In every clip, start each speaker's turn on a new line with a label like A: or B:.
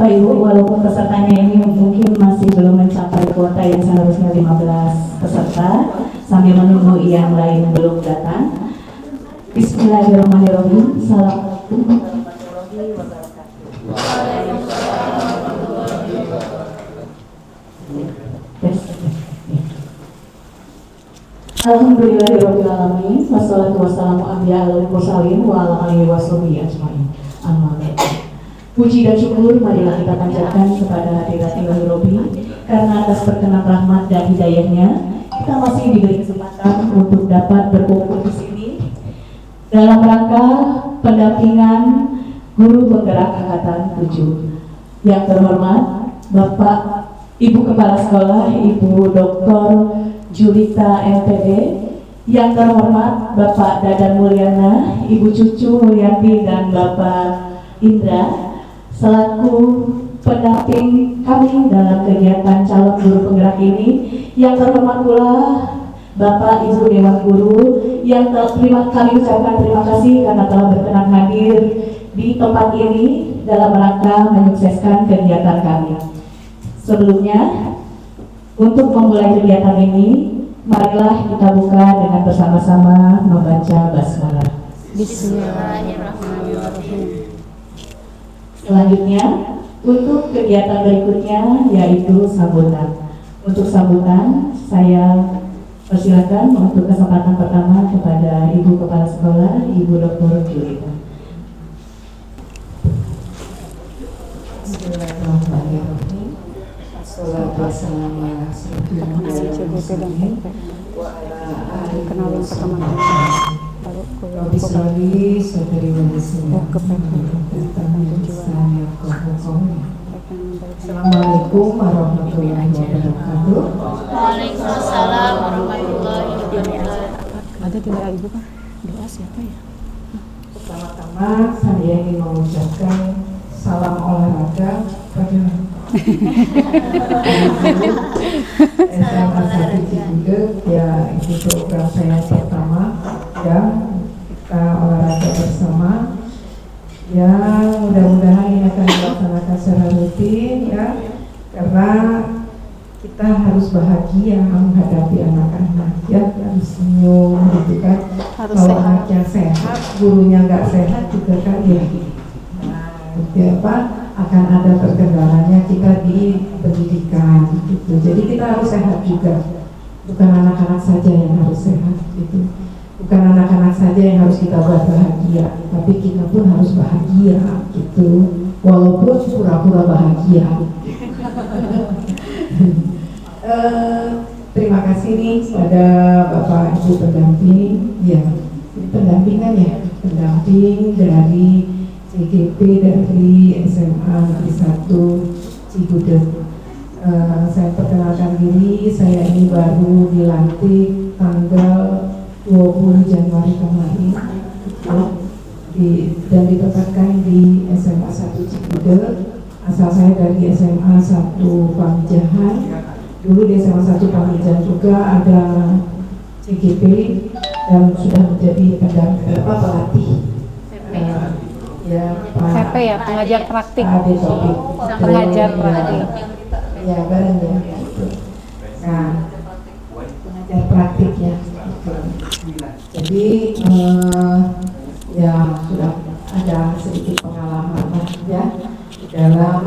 A: Bapak Ibu, walaupun pesertanya ini mungkin masih belum mencapai kuota yang seharusnya 15 peserta, sambil menunggu yang lain belum datang. Bismillahirrahmanirrahim. Assalamualaikum warahmatullahi wabarakatuh. Alhamdulillahirrahmanirrahim. Wassalatu wassalamu ala mursalin wa ala alihi washabihi ajmain. Amma ba'du. Puji dan syukur marilah kita panjatkan kepada hadirat Ilahi Robbi, karena atas berkenan rahmat dan hidayahnya kita masih diberi kesempatan untuk dapat berkumpul di sini dalam rangka pendampingan guru penggerak angkatan 7. Yang terhormat Bapak Ibu Kepala Sekolah Ibu Dr. Julita MPD, yang terhormat Bapak Dadan Mulyana, Ibu Cucu Mulyanti, dan Bapak Indra selaku pendamping kami dalam kegiatan calon guru penggerak ini. Yang terhormat pula Bapak Ibu Dewan Guru, yang kami ucapkan terima kasih karena telah berkenan hadir di tempat ini dalam rangka menyukseskan kegiatan kami. Sebelumnya, untuk memulai kegiatan ini, marilah kita buka dengan bersama-sama membaca basmalah. Bismillahirrahmanirrahim. Selanjutnya, untuk kegiatan berikutnya yaitu sambutan. Untuk sambutan, saya persilakan untuk kesempatan pertama kepada Ibu Kepala Sekolah, Ibu Dr. Julita.
B: Bismillahirrahmanirrahim. Assalatu wassalamu ala rasulillah wa ala alihi
C: kenalin pertama
B: Rabbi sholli sadri wa yassir Assalamualaikum warahmatullahi wabarakatuh.
D: Waalaikumsalam warahmatullahi wabarakatuh.
C: Ada di WA Ibu Pak? Doa siapa ya?
B: Pertama-tama saya ingin mengucapkan salam olahraga pada SMA 1 Cibudeg. Ya, itu program saya pertama ya, kita olahraga bersama ya. Mudah-mudahan ini akan dilaksanakan secara rutin ya, karena kita harus bahagia menghadapi anak-anak ya, harus senyum gitu kan. Kalau anaknya sehat, gurunya nggak sehat juga kan ya. Nah, apa akan ada terkendalanya kita di pendidikan gitu. Jadi kita harus sehat juga. Bukan anak-anak saja yang harus sehat gitu. Bukan anak-anak saja yang harus kita buat bahagia, tapi kita pun harus bahagia gitu. Walaupun pura-pura bahagia. Terima kasih nih pada Bapak Ibu pendamping ya. Pendampingan ya, pendamping dari CGP dari SMA Negeri 1 Cibudeg. Saya perkenalkan diri, saya ini baru dilantik tanggal 20 Januari kemarin dan ditempatkan di SMA 1 Cibudeg. Asal saya dari SMA 1 Pamijahan. Dulu di SMA 1 Pamijahan juga ada CGP dan sudah menjadi pelatih ya,
C: PP ya, pengajar praktik.
B: Pengajar
C: praktik.
B: Ya, bareng ya. Nah, pengajar praktik ya. Jadi ya sudah ada sedikit pengalaman ya dalam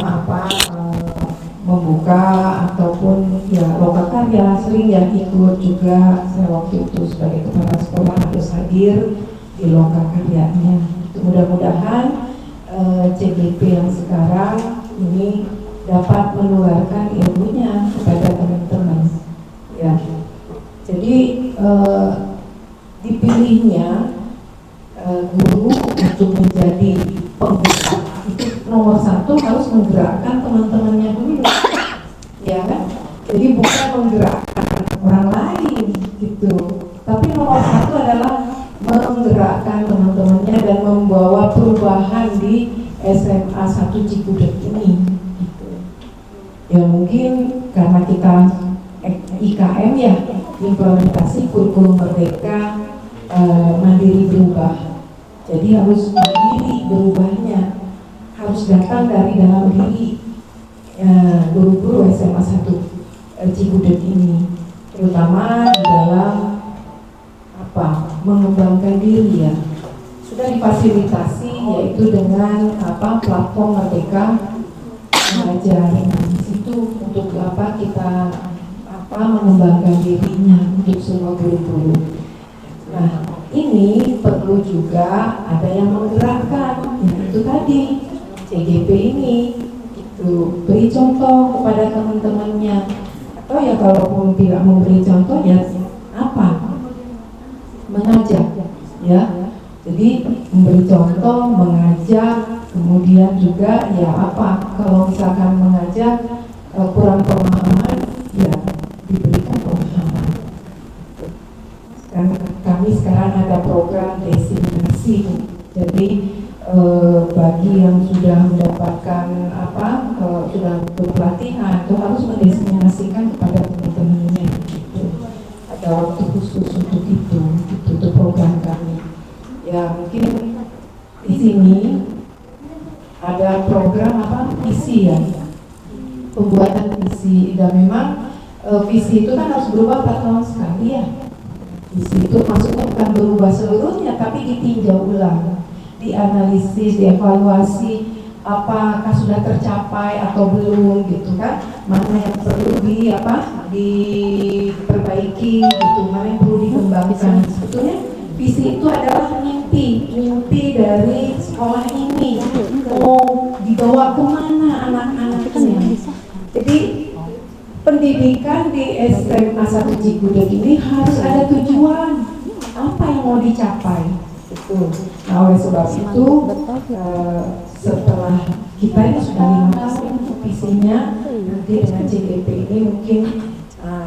B: membuka ataupun ya loka karya, sering yang ikut juga. Saya waktu itu sebagai kepala sekolah harus hadir di loka karyanya. Mudah-mudahan CGP yang sekarang ini dapat menularkan ilmunya kepada teman-teman ya. Jadi dipilihnya guru untuk menjadi pembuka itu nomor satu harus menggerakkan teman-temannya dulu ya kan. Jadi bukan menggerakkan orang lain gitu, tapi nomor satu adalah menggerakkan teman-temannya dan membawa perubahan di SMA 1 Cibudeg ini gitu. Ya mungkin karena kita IKM ya, implementasi kurikulum merdeka mandiri berubah. Jadi harus mandiri berubahnya, harus datang dari dalam diri guru-guru SMA 1 Cigudeg ini, terutama di dalam mengembangkan diri ya. Sudah difasilitasi yaitu dengan platform Merdeka Mengajar. Di situ untuk kita mengembangkan dirinya untuk semua guru-guru. Nah, ini perlu juga ada yang menggerakkan, yaitu tadi CGP ini, itu beri contoh kepada teman-temannya. Atau ya kalaupun tidak memberi contoh ya mengajak ya. Jadi memberi contoh, mengajak, kemudian juga ya kalau misalkan mengajak kurang pemahaman ya diberikan pemahaman. Karena kami sekarang ada program destinasi, jadi bagi yang sudah mendapatkan sudah berpelatihan itu harus mendestinasikan kepada teman-temannya gitu. Ada waktu khusus untuk itu program kami. Ya mungkin di sini ada program visi ya, pembuatan visi, dan memang visi itu kan harus berubah 4 tahun sekali ya. Visi itu maksudnya bukan berubah seluruhnya, tapi ditinjau ulang, dianalisis, dievaluasi, apakah sudah tercapai atau belum gitu kan, mana yang perlu diperbaiki gitu, mana yang perlu dikembangkan. Sebetulnya visi itu adalah mimpi dari sekolah ini, mau dibawa kemana anak-anaknya. Jadi pendidikan di SMA 1 Cigudeg ini harus ada tujuan, apa yang mau dicapai itu. Nah oleh sebab itu setelah kita ini sudah 5 tahun untuk visinya, nanti dengan CGP ini mungkin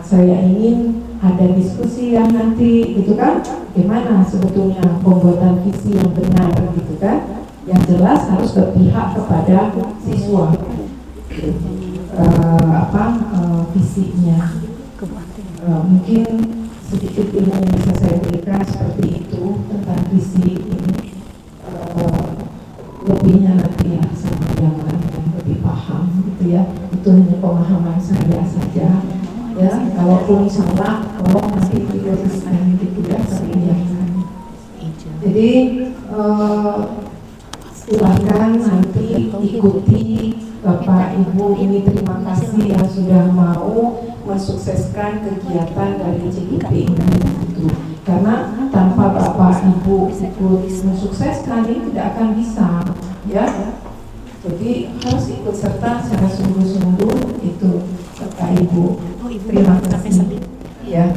B: saya ingin ada diskusi yang nanti gitu kan, gimana sebetulnya pembuatan visi yang benar gitu kan, yang jelas harus berpihak kepada siswa. Visinya mungkin sedikit ilmu yang bisa saya berikan seperti itu tentang visi ini. Lebihnya nanti ya sama yang lain yang lebih paham gitu ya, itu hanya pemahaman saya saja ya. Kalaupun salah tolong nanti diluruskan gitu ya, jangan. Jadi silakan nanti ikuti Bapak Ibu ini, terima kasih yang sudah mau mensukseskan kegiatan dari CGP ini gitu. Karena tanpa Bapak Ibu ikut mensukseskan ini tidak akan bisa ya. Jadi harus ikut serta secara sungguh-sungguh itu Bapak Ibu. Terima kasih ya.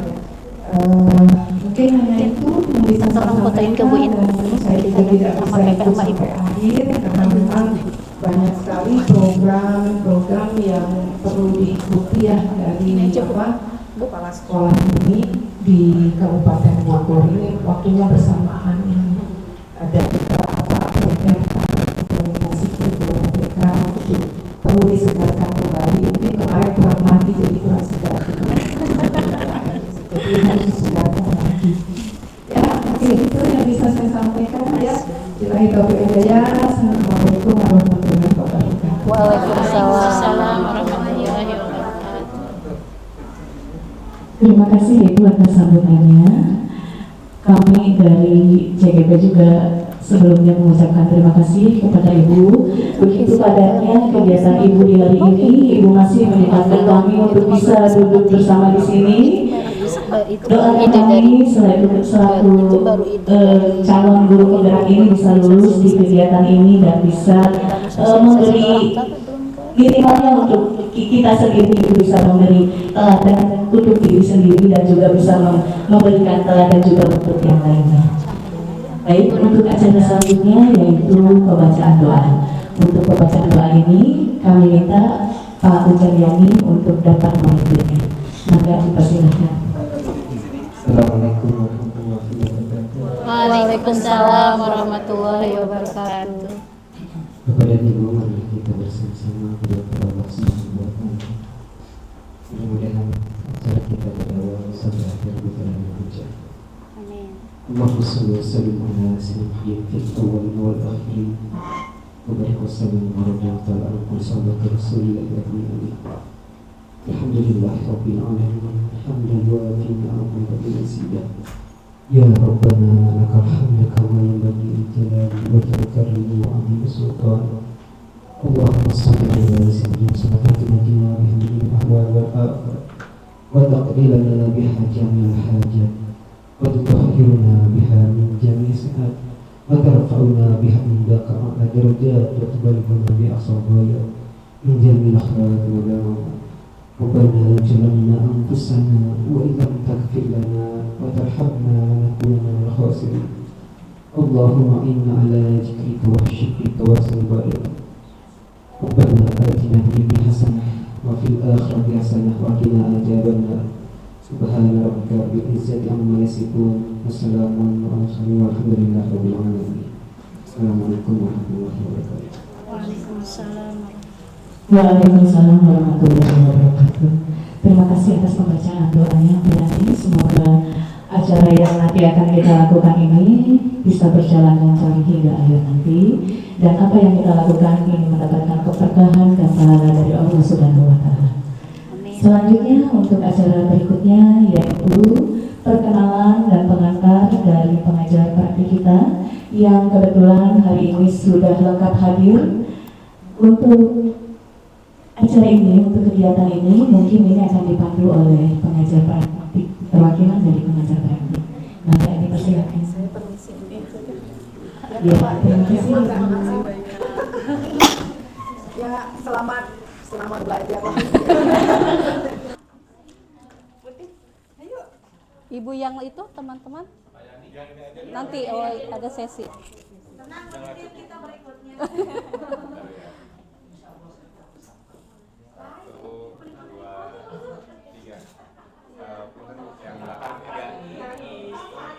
B: Mungkin hanya itu yang bisa saya sampaikan, dan saya juga tidak bisa ikut sampai akhir karena memang banyak sekali program yang perlu diikuti ya dari kepala sekolah ini di Kabupaten Bogor ini. Waktunya bersamaan ini ada program komunikasi kedua mereka perlu disegarkan kembali. Mungkin kemarin kurang mandi jadi kurang segar, jadi harus disegarkan lagi ya. Oke, itu yang bisa saya sampaikan ya. Billahi taufiq wal hidayah. Assalamualaikum warahmatullahi wabarakatuh.
D: Waalaikumsalam warahmatullahi wabarakatuh.
A: Terima kasih Ibu atas sambutannya. Kami dari CGP juga sebelumnya mengucapkan terima kasih kepada Ibu. Begitu padatnya kegiatan Ibu di hari ini, Ibu masih menyempatkan kami untuk bisa duduk bersama di sini. Doakan kami selaku calon guru penggerak ini bisa lulus di kegiatan ini dan bisa memberi minimalnya untuk kita sendiri, bisa memberi teladan untuk diri sendiri dan juga bisa memberikan teladan juga untuk yang lainnya. Baik, untuk acara selanjutnya yaitu pembacaan doa. Untuk pembacaan doa ini kami minta Pak Ucaryani untuk dapat memimpinnya. Maka dipersilakan.
E: Assalamualaikum warahmatullahi wabarakatuh.
D: Waalaikumsalam warahmatullahi wabarakatuh.
E: Kepada Ibu, mari kita bersama-sama berdoa Allah Subhanahu wa Ta'ala. Mudah-mudahan acara kita dari awal sampai akhir berjalan dengan lancar. Amin. Allahumma shalli wa sallim ala sayyidina fil awwalin wal akhirin وبارك وسلم ورضي الله تعالى عن كل صحابة رسول الله أجمعين. الحمد لله رب العالمين حمدا يوافي نعمه ومزيدا. يا ربنا لك الحمد كما ينبغي لجلال وجهك الكريم وعظيم سلطانك. اللهم صل على سيدنا صلاة تنجينا بها من الأهوال والآفات وتقضي لنا بها جميع الحاجات وتطهرنا بها من جميع السيئات وترفعنا بها عندك أعلى درجات وتبلغنا بأقصى الغايات من جميع الخيرات والنعمات. ربنا ظلمنا أنفسنا وإن لم تغفر لنا وترحمنا لنكونن من الخاسرين. اللهم إنا على ذكرك وشكرك وحسن عبادتك. ربنا آتنا في الدنيا حسنة وفي الآخرة حسنة وقنا عذاب النار. سبحان ربك رب العزة عما يصفون وسلام على المرسلين والحمد لله رب العالمين. السلام عليكم ورحمة الله وبركاته.
D: Waalaikumsalam.
A: Waalaikumsalam warahmatullahi wabarakatuh. Terima kasih atas pembacaan doanya berarti semoga acara yang nanti akan kita lakukan ini bisa berjalan lancar hingga akhir nanti, dan apa yang kita lakukan ini mendapatkan keberkahan dan pahala dari Allah Subhanahu wa Ta'ala. Selanjutnya untuk acara berikutnya yaitu perkenalan dan pengantar dari pengajar praktik kita yang kebetulan hari ini sudah lengkap hadir. Untuk acara ini, untuk kegiatan ini mungkin ini akan dipandu oleh pengajar praktik, perwakilan dari pengajar praktik. Maka ini persilakan.
D: Saya permisi.
A: Ya, terima kasih.
B: Ya, selamat belajar.
C: Ibu yang itu teman-teman nanti ada sesi.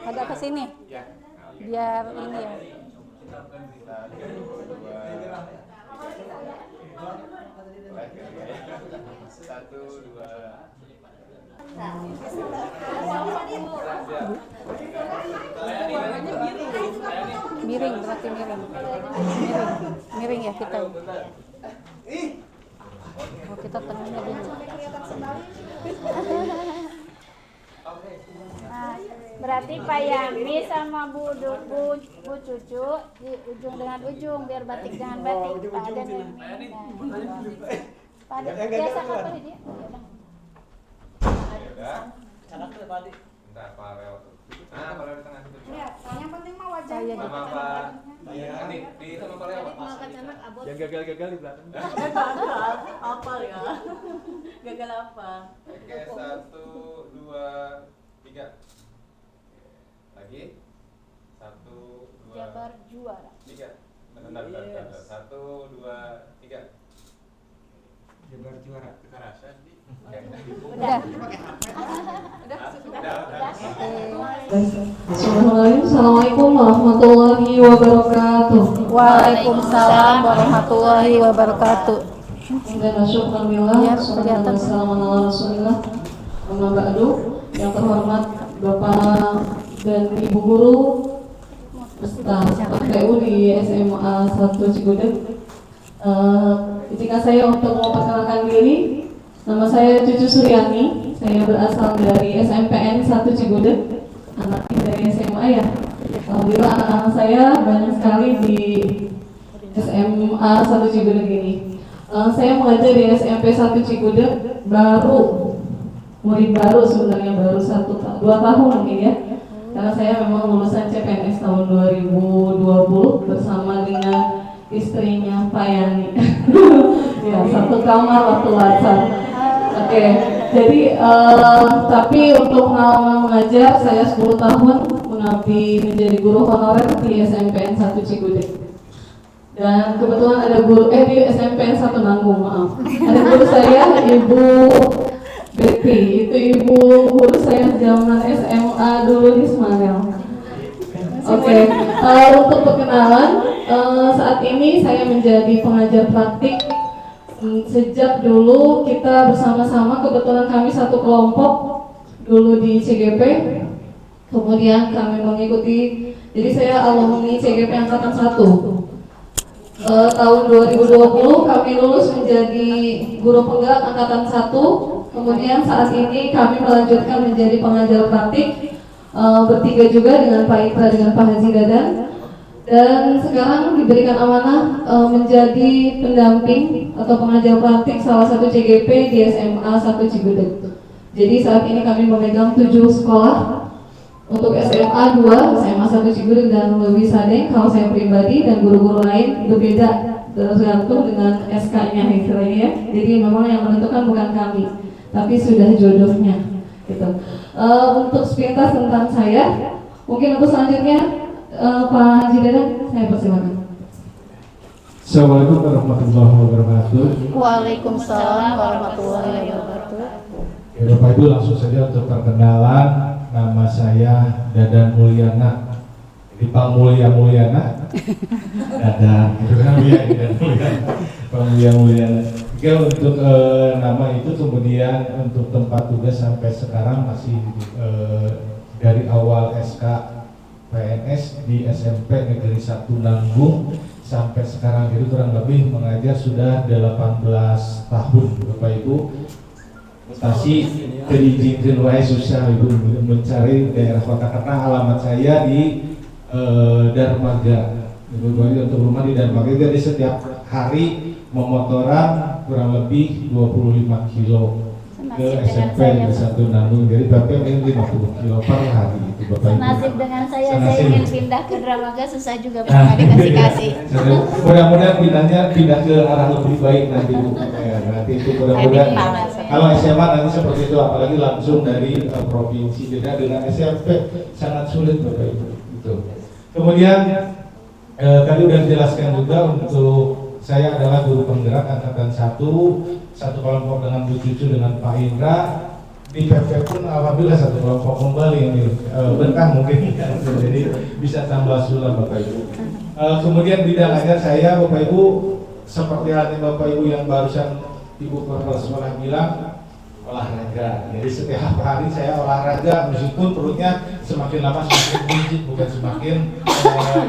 C: Agak ke sini biar ini ya.
F: Satu, dua.
C: Miring berarti miring. Miring ya kita. Oh, kita tengahnya dulu.
D: Nah, berarti Pak Yami sama Bu Cucu di ujung dengan ujung biar batik dengan batik. Pak Aden yang ini. Pak Aden biasa apa dia?
F: Bentar, Pak Rel. Nah, Pak Rel di tengah situ.
D: Lihat, yang penting mah wajah.
F: Sama Pak. Ini di sama Pak Rel.
G: Yang gagal-gagal di belakang.
A: Apa ya? Gagal apa?
F: Oke, satu, dua, tiga. Lagi. Satu, dua,
D: Jabar juara.
F: tiga. Bentar. Satu, dua, tiga.
E: Jabar juara.
F: Kekerasan.
C: Udah.
A: Assalamualaikum warahmatullahi wabarakatuh.
C: Waalaikumsalam warahmatullahi wabarakatuh.
A: Dan syukurillah,
C: Ya,
A: Assalamualaikum Rasulillah. Amma ba'du. Yang terhormat Bapak dan Ibu Guru staf PU di SMA 1 Cigudeg. Izinkan saya untuk memperkenalkan diri. Nama saya Cucu Suryani. Saya berasal dari SMPN 1 Cigudeg. Anak dari SMA ya. Alhamdulillah anak-anak saya banyak sekali di SMA 1 Cigudeg ini. Saya mengajar di SMP 1 Cigudeg murid baru sebenarnya, baru 2 tahun mungkin ya. Karena saya memang lulusan CPNS tahun 2020 bersama dengan istrinya Pak Yani. Ya, satu kamar waktu WhatsApp. Oke, jadi tapi untuk pengalaman mengajar saya 10 tahun mengabdi menjadi guru honorer di SMPN 1 Cigudeg. Dan kebetulan ada guru di SMPN 1 Nanggung, maaf. Ada guru saya Ibu Betty, itu ibu guru saya zaman SMA dulu di Semarang. Oke, untuk perkenalan, saat ini saya menjadi pengajar praktik. Sejak dulu kita bersama-sama, kebetulan kami satu kelompok dulu di CGP, kemudian kami mengikuti, jadi saya alumni CGP Angkatan 1.
H: tahun 2020 kami lulus menjadi guru penggerak angkatan 1. Kemudian saat ini kami melanjutkan menjadi pengajar praktik bertiga juga dengan Pak Itra dengan Pak Haji Dadan. Dan sekarang diberikan amanah menjadi pendamping atau pengajar praktik salah satu CGP di SMA 1 Cigudeg. Jadi saat ini kami memegang 7 sekolah untuk SMA 2, SMA 1 Cigudeg dan Lewi Sadeng. Kalau saya pribadi dan guru-guru lain berbeda tergantung dengan SK-nya istilahnya ya. Jadi memang yang menentukan bukan kami, tapi sudah jodohnya gitu. Untuk sepintas tentang saya, mungkin untuk selanjutnya Pak Haji Dadan, saya persilakan.
I: Assalamualaikum warahmatullahi wabarakatuh.
C: Waalaikumsalam warahmatullahi wabarakatuh.
I: Ya, Bapak Ibu, langsung saja untuk perkenalan. Nama saya Dadan Mulyana. Jadi Pak Mulyana. Dadan, itu kan Dadan Mulyana. Pak Mulyana. Oke, untuk nama itu kemudian untuk tempat tugas sampai sekarang masih dari awal SK PNS di SMP Negeri 1 Nanggung sampai sekarang itu kurang lebih mengajar sudah 18 tahun Bapak Ibu. Mutasi diizinkan wae susah Ibu mencari daerah kota karena alamat saya di Darmaga. Ibu untuk rumah di Darmaga, jadi setiap hari memotoran kurang lebih 25 kilo ke SMP Negeri 1 Nanggung, jadi Bapak ingin 50 kilo per hari itu Bapak Ibu.
D: Nasib dengan saya ingin pindah ke Dramaga susah juga Pak dikasih-kasih.
I: Mudah-mudahan pindah ke arah lebih baik nanti Bu. Ya, nanti itu mudah-mudahan. Kalau SMA nanti seperti itu, apalagi langsung dari provinsi, beda dengan SMP sangat sulit Bapak Ibu. Gitu. Kemudian tadi sudah dijelaskan juga untuk saya adalah guru penggerak angkatan 1, satu kelompok dengan Bu Cucu dengan Pak Indra. Di PP pun alhamdulillah satu kelompok kembali ini berkah mungkin jadi bisa tambah sulam Bapak Ibu. Kemudian bidang ajar saya Bapak Ibu seperti halnya Bapak Ibu yang barusan Ibu Kepala Sekolah bilang, olahraga. Jadi setiap hari saya olahraga meskipun perutnya semakin lama semakin buncit, bukan semakin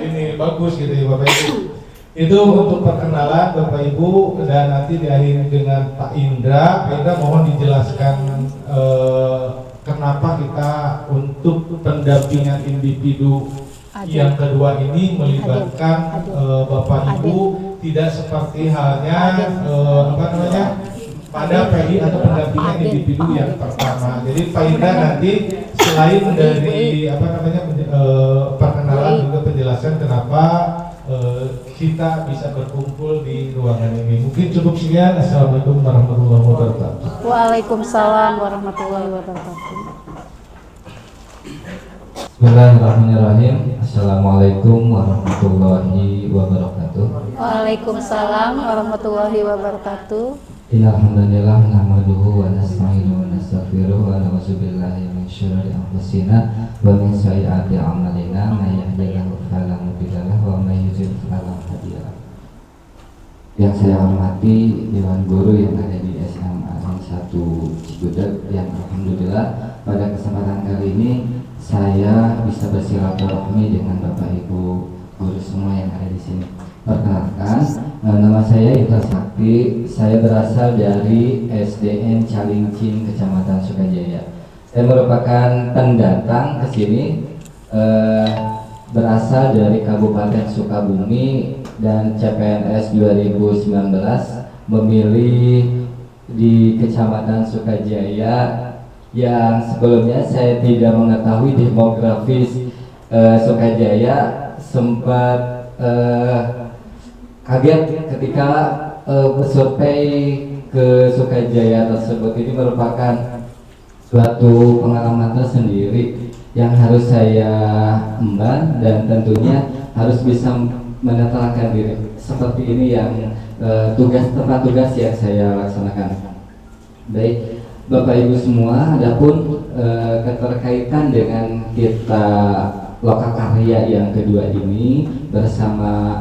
I: ini bagus gitu ya Bapak Ibu. Itu untuk perkenalan Bapak Ibu, dan nanti diakhiri dengan Pak Indra. Pak Indra mohon dijelaskan kenapa kita untuk pendampingan individu yang kedua ini melibatkan Bapak Ibu tidak seperti halnya pada PI atau pendampingan individu yang pertama. Jadi Pak Indra nanti selain dari perkenalan juga penjelasan kenapa kita bisa berkumpul di ruangan ini. Mungkin cukup sekian. Assalamualaikum warahmatullahi wabarakatuh.
C: Waalaikumsalam warahmatullahi wabarakatuh.
J: Bismillahirrahmanirrahim. Assalamualaikum warahmatullahi wabarakatuh.
C: Waalaikumsalam warahmatullahi wabarakatuh.
J: Innalhamdulillah nahmaduhu wa nasta'inuhu wa nastaghfiruh wa na'udzu billahi min syururi anfusina wa min sayyiati a'malina may yahdihillahu fala mudilla lahu wa may yudlil fala hadiya lahu. Yang saya hormati Dewan Guru yang ada di SMA 1 Cigudeg, yang alhamdulillah pada kesempatan kali ini saya bisa bersilaturahmi dengan Bapak Ibu guru semua yang ada di sini. Perkenalkan, nama saya Ita Sakti. Saya berasal dari SDN Calincing, Kecamatan Sukajaya. Saya merupakan pendatang ke sini, berasal dari Kabupaten Sukabumi, dan CPNS 2019 memilih di Kecamatan Sukajaya, yang sebelumnya saya tidak mengetahui demografis Sukajaya. Sempat kaget ketika survei ke Sukajaya tersebut. Ini merupakan suatu pengalaman tersendiri yang harus saya emban, dan tentunya harus bisa menetralkan diri. Seperti ini yang tempat tugas yang saya laksanakan. Baik Bapak Ibu semua, adapun keterkaitan dengan kita Lokakarya yang kedua ini bersama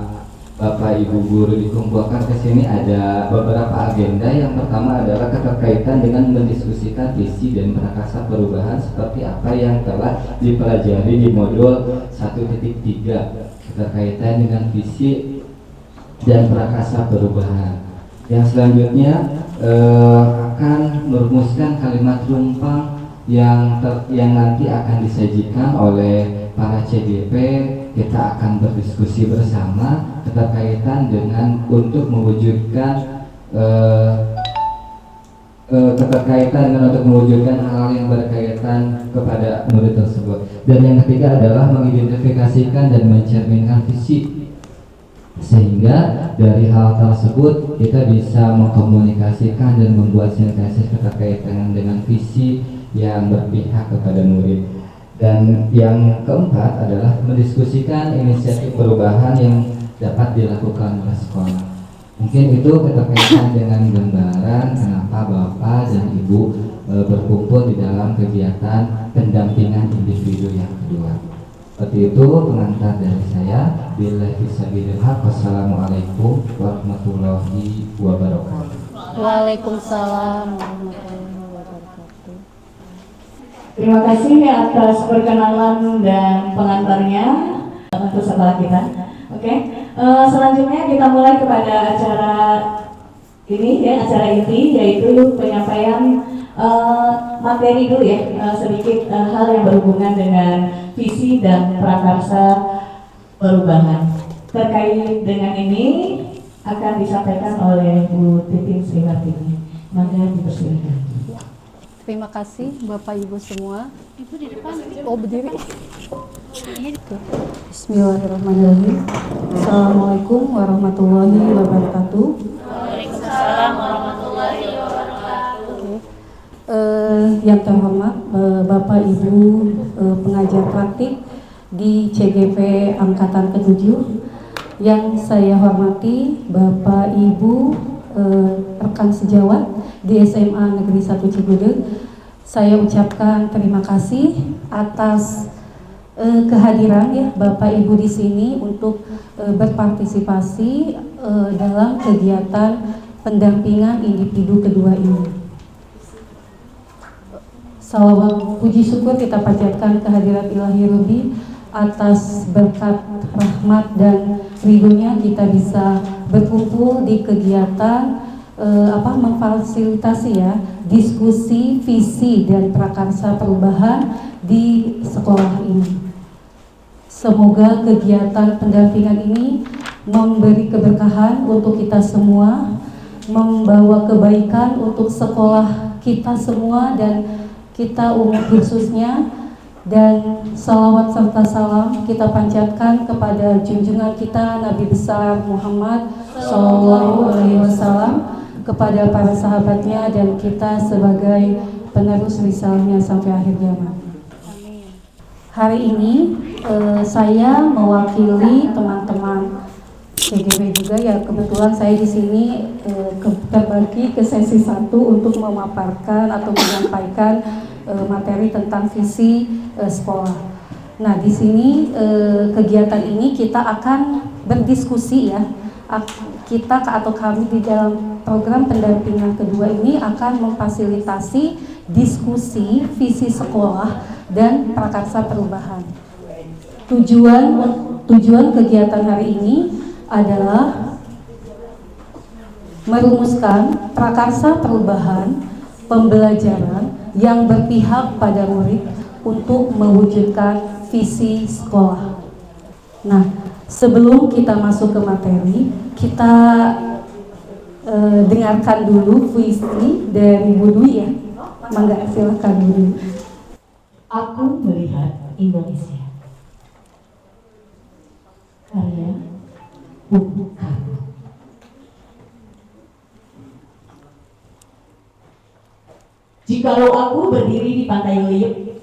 J: Bapak Ibu guru dikumpulkan ke sini ada beberapa agenda. Yang pertama adalah keterkaitan dengan mendiskusikan visi dan prakasa perubahan seperti apa yang telah dipelajari di modul 1.3, keterkaitan dengan visi dan prakarsa perubahan. Yang selanjutnya akan merumuskan kalimat tumpang yang nanti akan disajikan oleh para CGP. Kita akan berdiskusi bersama keterkaitan dengan untuk mewujudkan hal-hal yang berkaitan kepada murid tersebut. Dan yang ketiga adalah mengidentifikasikan dan mencerminkan visi, sehingga dari hal tersebut kita bisa mengkomunikasikan dan membuat sintesis keterkaitan dengan visi yang berpihak kepada murid. Dan yang keempat adalah mendiskusikan inisiatif perubahan yang dapat dilakukan oleh sekolah. Mungkin itu keterkaitan dengan gambaran kenapa Bapak dan Ibu berkumpul di dalam kegiatan pendampingan individu yang kedua. Seperti itu pengantar dari saya. Billahi fisabilillah. Wassalamualaikum warahmatullahi wabarakatuh.
C: Waalaikumsalam warahmatullahi wabarakatuh.
A: Terima kasih atas perkenalan dan pengantarnya untuk sekolah kita. Oke, selanjutnya kita mulai kepada acara ini ya, acara inti, yaitu penyampaian materi dulu ya, sedikit hal yang berhubungan dengan visi dan prakarsa perubahan. Terkait dengan ini akan disampaikan oleh Bu Titin Srimartini. Maka dipersilakan.
C: Terima kasih Bapak Ibu semua. Ibu di depan. Oh, berdiri. Bismillahirrahmanirrahim. Assalamualaikum warahmatullahi wabarakatuh.
D: Waalaikumsalam warahmatullahi wabarakatuh.
C: Yang terhormat Bapak Ibu pengajar praktik di CGP Angkatan ke-7, yang saya hormati Bapak Ibu rekan sejawat di SMA Negeri 1 Cibudeg. Saya ucapkan terima kasih atas kehadiran ya Bapak Ibu di sini untuk berpartisipasi dalam kegiatan pendampingan individu kedua ini. Salawat puji syukur kita panjatkan kehadirat Ilahi Rabbi atas berkat rahmat dan ridhonya kita bisa berkumpul di kegiatan memfasilitasi ya diskusi visi dan prakarsa perubahan di sekolah ini. Semoga kegiatan pendampingan ini memberi keberkahan untuk kita semua, membawa kebaikan untuk sekolah kita semua dan kita umum khususnya. Dan salawat serta salam kita panjatkan kepada junjungan kita Nabi besar Muhammad SAW, kepada para sahabatnya dan kita sebagai penerus risalahnya sampai akhir zaman. Hari ini saya mewakili teman-teman CGP juga ya, kebetulan saya di sini terbagi ke sesi 1 untuk memaparkan atau menyampaikan materi tentang visi sekolah. Nah, di sini kegiatan ini kita akan berdiskusi ya. Kita atau kami di dalam program pendampingan kedua ini akan memfasilitasi diskusi visi sekolah dan prakarsa perubahan. Tujuan kegiatan hari ini adalah merumuskan prakarsa perubahan pembelajaran yang berpihak pada murid untuk mewujudkan visi sekolah. Nah, sebelum kita masuk ke materi, kita dengarkan dulu puisi dari Bu Dwi ya. Mangga, silakan Bu Dwi.
A: Aku melihat Indonesia. Karya Bung Karno. Jikalau aku berdiri di pantai Liuk,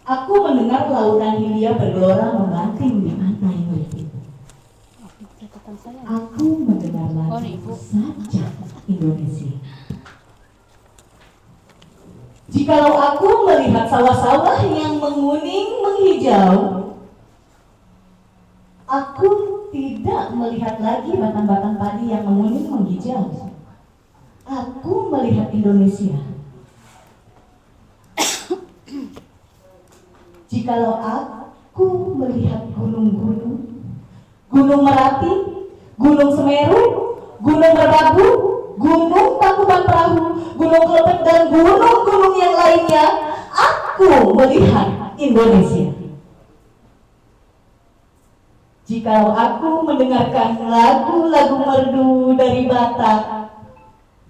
A: aku mendengar lautan Hindia bergelora membanting di pantai Liuk itu. Aku mendengar lagu sajak Indonesia. Jikalau aku melihat sawah-sawah yang menguning menghijau, aku tidak melihat lagi batang-batang padi yang menguning menghijau. Aku melihat Indonesia. Jikalau aku melihat gunung-gunung, Gunung Merapi, Gunung Semeru, Gunung Merbabu, Gunung Tangkuban Perahu, Gunung Kelepet, dan gunung-gunung yang lainnya, aku melihat Indonesia. Jikalau aku mendengarkan lagu-lagu merdu dari Batak,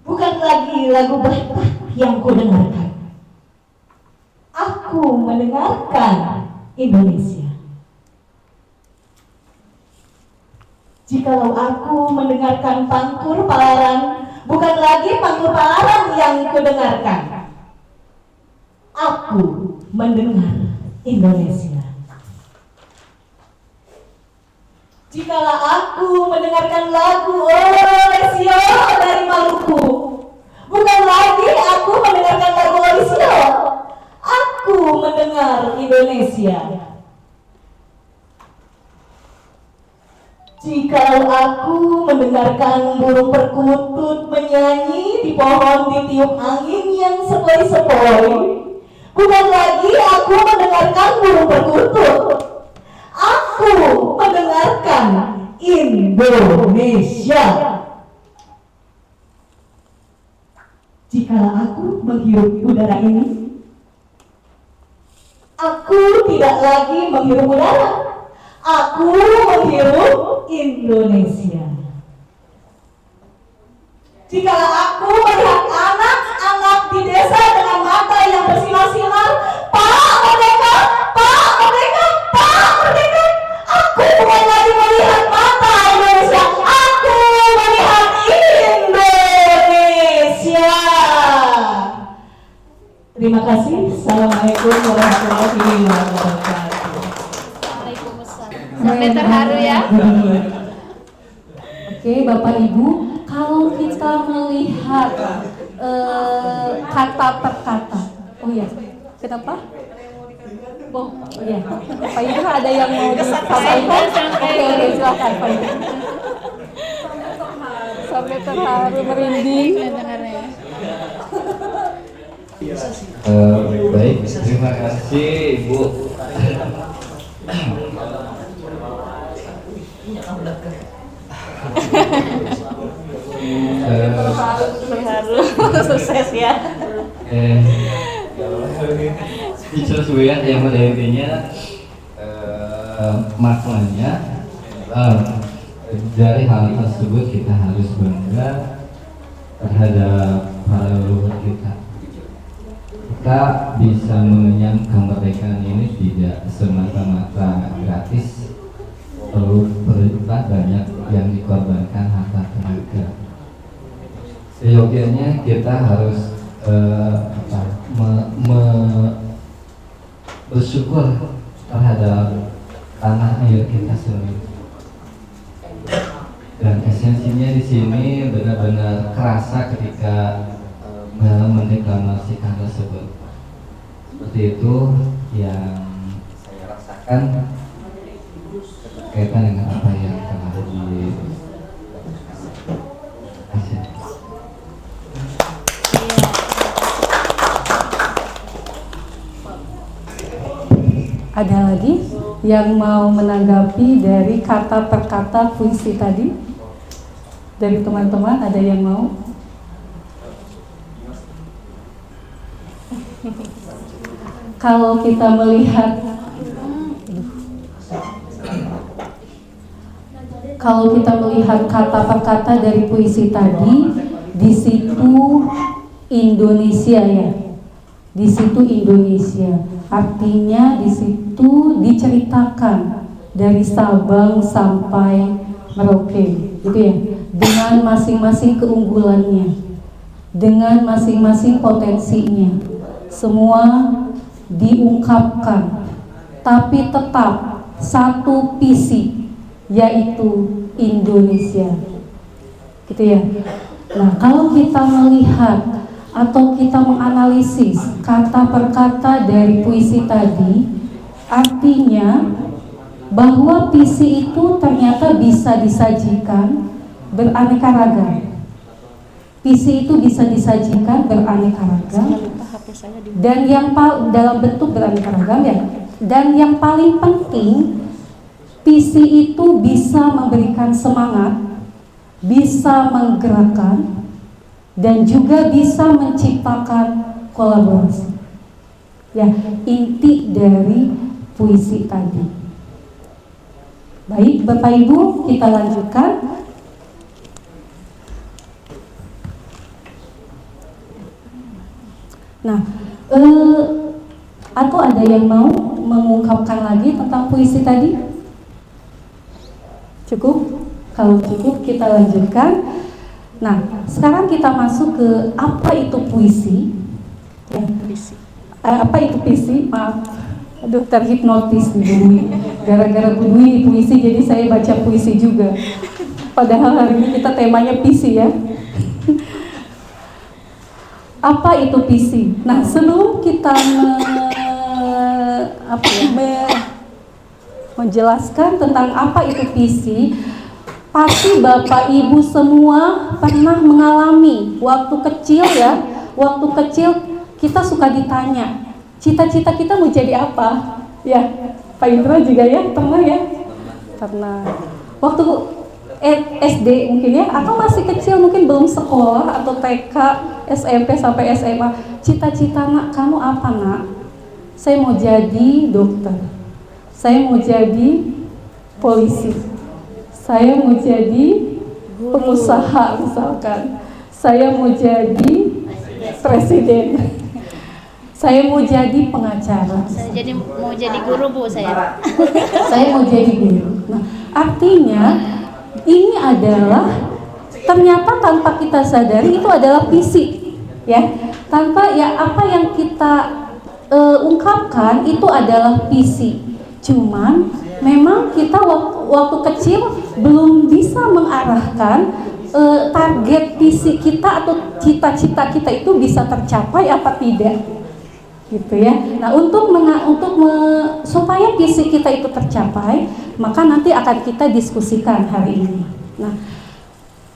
A: bukan lagi lagu Batak yang kudengarkan. Aku mendengarkan Indonesia. Jikalau aku mendengarkan Pangkur Palaran, bukan lagi Pangkur Palaran yang kudengarkan. Aku mendengar Indonesia. Jikalau aku mendengarkan lagu Olesio dari Maluku, bukan lagi aku mendengarkan lagu Olesio. Aku mendengar Indonesia. Jikalau aku mendengarkan burung perkutut menyanyi di pohon ditiup angin yang sepoi-sepoi, bukan lagi aku mendengarkan burung perkutut. Aku mendengarkan Indonesia. Jikalau aku menghirup udara ini, aku tidak lagi menghirup udara. Aku menghirup Indonesia. Jikalau aku melihat anak-anak di desa dengan mata yang bersinar-sinar, Pak Merdeka, Pak Merdeka, Pak Merdeka, aku bukan lagi melihat mata Indonesia, aku melihat Indonesia. Terima kasih. Assalamualaikum warahmatullahi wabarakatuh.
D: Sampai terharu ya.
C: Oke, Bapak Ibu, kalau kita melihat kata per kata, oh ya, kenapa? Oh iya, Pak Ibu ada yang mau disampaikan? Oke, silakan Pak Ibu. Sampai terharu merinding.
J: Baik, terima kasih Ibu.
D: Terharu, sukses ya.
J: Speechless ya, yang pada intinya maknanya dari hal tersebut kita harus bangga terhadap para leluhur kita. Kita bisa mengenyam kemerdekaan ini tidak semata-mata gratis, perlu banyak yang dikorbankan harta tenaga. Seyogianya kita harus bersyukur terhadap tanah air kita sendiri. Dan esensinya di sini benar-benar kerasa ketika mendeklamasikan tersebut. Seperti itu yang saya rasakan berkaitan dengan apa yang telah di
C: Ada lagi yang mau menanggapi dari kata per kata puisi tadi? Dari teman-teman ada yang mau? Kalau kita melihat kata per kata dari puisi tadi, di situ Indonesia ya. Di situ Indonesia. Artinya di situ diceritakan dari Sabang sampai Merauke, gitu ya. Dengan masing-masing keunggulannya, dengan masing-masing potensinya, semua diungkapkan. Tapi tetap satu visi, yaitu Indonesia, gitu ya. Nah, kalau kita melihat atau kita menganalisis kata per kata dari puisi tadi, artinya bahwa visi itu ternyata bisa disajikan beraneka ragam. Visi itu bisa disajikan beraneka ragam dan yang dalam bentuk beraneka ragam ya. Dan yang paling penting, visi itu bisa memberikan semangat bisa menggerakkan, dan juga bisa menciptakan kolaborasi. Ya, inti dari puisi tadi. Baik, Bapak Ibu, kita lanjutkan. Nah, atau ada yang mau mengungkapkan lagi tentang puisi tadi? Cukup? Kalau cukup, kita lanjutkan. Nah, sekarang kita masuk ke apa itu puisi. Ya. Apa itu puisi? Maaf, aduh terhipnotis nih Bu Dwi. Gara-gara Bu Dwi puisi, jadi saya baca puisi juga. Padahal hari ini kita temanya puisi ya. Apa itu puisi? Nah, sebelum kita menjelaskan tentang apa itu puisi, pasti Bapak Ibu semua pernah mengalami waktu kecil ya. Waktu kecil kita suka ditanya, cita-cita kita mau jadi apa? Ya, Pak Indra juga ya, pernah ya? Pernah. Waktu SD mungkin ya, atau masih kecil mungkin belum sekolah atau TK, SMP sampai SMA. Cita-cita nak, kamu apa nak? Saya mau jadi dokter. Saya mau jadi polisi. Saya mau jadi pengusaha misalkan. Saya mau jadi presiden. Saya mau jadi pengacara.
D: Saya mau jadi guru Bu saya.
C: Saya mau jadi guru. Nah, artinya ini adalah ternyata tanpa kita sadari itu adalah visi, ya. Tanpa ya apa yang kita ungkapkan itu adalah visi. Cuman memang kita waktu kecil belum bisa mengarahkan target visi kita atau cita-cita kita itu bisa tercapai apa tidak, gitu ya. Nah, supaya visi kita itu tercapai, maka nanti akan kita diskusikan hari ini. Nah,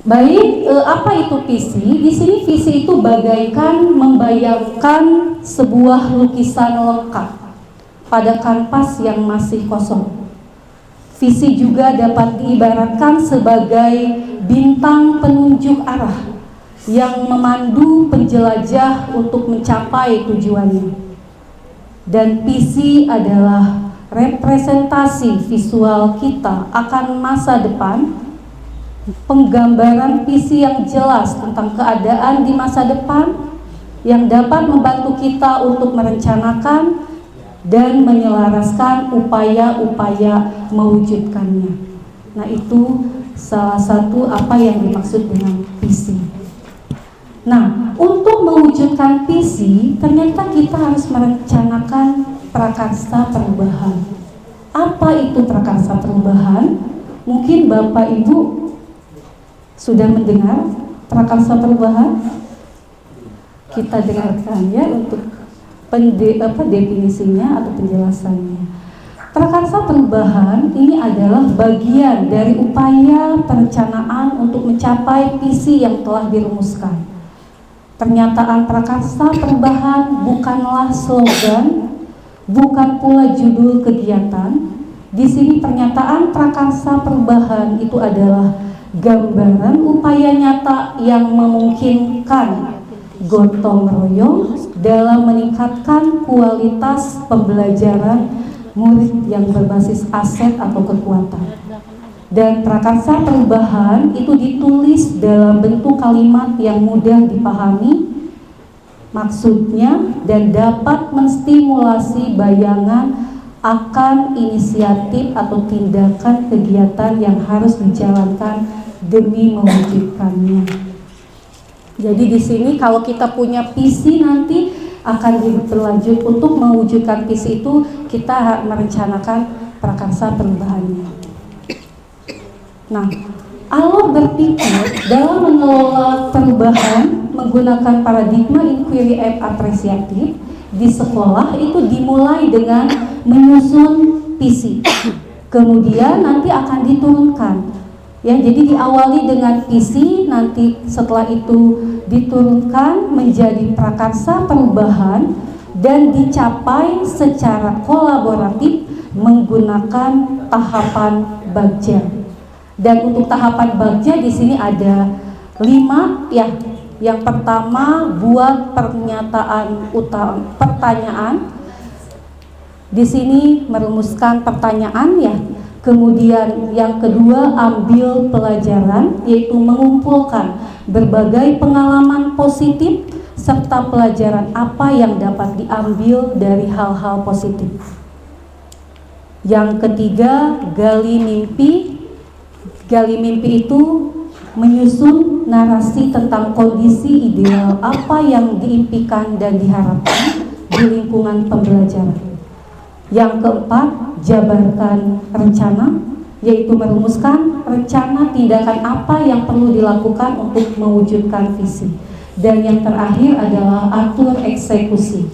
C: baik, apa itu visi? Di sini visi itu bagaikan membayangkan sebuah lukisan lengkap pada kanvas yang masih kosong. Visi juga dapat diibaratkan sebagai bintang penunjuk arah yang memandu penjelajah untuk mencapai tujuannya. Dan visi adalah representasi visual kita akan masa depan, penggambaran visi yang jelas tentang keadaan di masa depan yang dapat membantu kita untuk merencanakan dan menyelaraskan upaya-upaya mewujudkannya. Nah, itu salah satu apa yang dimaksud dengan visi. Nah, untuk mewujudkan visi, ternyata kita harus merencanakan prakarsa perubahan. Apa itu prakarsa perubahan? Mungkin Bapak Ibu sudah mendengar prakarsa perubahan? Kita dengarkan ya untuk definisinya atau penjelasannya. Prakarsa perubahan ini adalah bagian dari upaya perencanaan untuk mencapai visi yang telah dirumuskan. Pernyataan prakarsa perubahan bukanlah slogan, bukan pula judul kegiatan. Di sini pernyataan prakarsa perubahan itu adalah gambaran upaya nyata yang memungkinkan gotong royong dalam meningkatkan kualitas pembelajaran murid yang berbasis aset atau kekuatan. Dan prakarsa perubahan itu ditulis dalam bentuk kalimat yang mudah dipahami maksudnya dan dapat menstimulasi bayangan akan inisiatif atau tindakan kegiatan yang harus dijalankan demi mewujudkannya. Jadi di sini kalau kita punya visi nanti akan berlanjut untuk mewujudkan visi itu kita merencanakan prakarsa perubahannya. Nah, Allah berpikir dalam mengelola perubahan menggunakan paradigma inquiry apresiatif di sekolah itu dimulai dengan menyusun visi. Kemudian nanti akan diturunkan. Ya, jadi diawali dengan visi, nanti setelah itu diturunkan menjadi prakarsa perubahan dan dicapai secara kolaboratif menggunakan tahapan bagja. Dan untuk tahapan bagja di sini ada 5 ya. Yang pertama buat pernyataan utama pertanyaan. Di sini merumuskan pertanyaan ya. Kemudian yang kedua ambil pelajaran, yaitu mengumpulkan berbagai pengalaman positif serta pelajaran apa yang dapat diambil dari hal-hal positif. Yang ketiga gali mimpi. Gali mimpi itu menyusun narasi tentang kondisi ideal apa yang diimpikan dan diharapkan di lingkungan pembelajaran. Yang keempat, jabarkan rencana, yaitu merumuskan rencana tindakan apa yang perlu dilakukan untuk mewujudkan visi. Dan yang terakhir adalah atur eksekusi,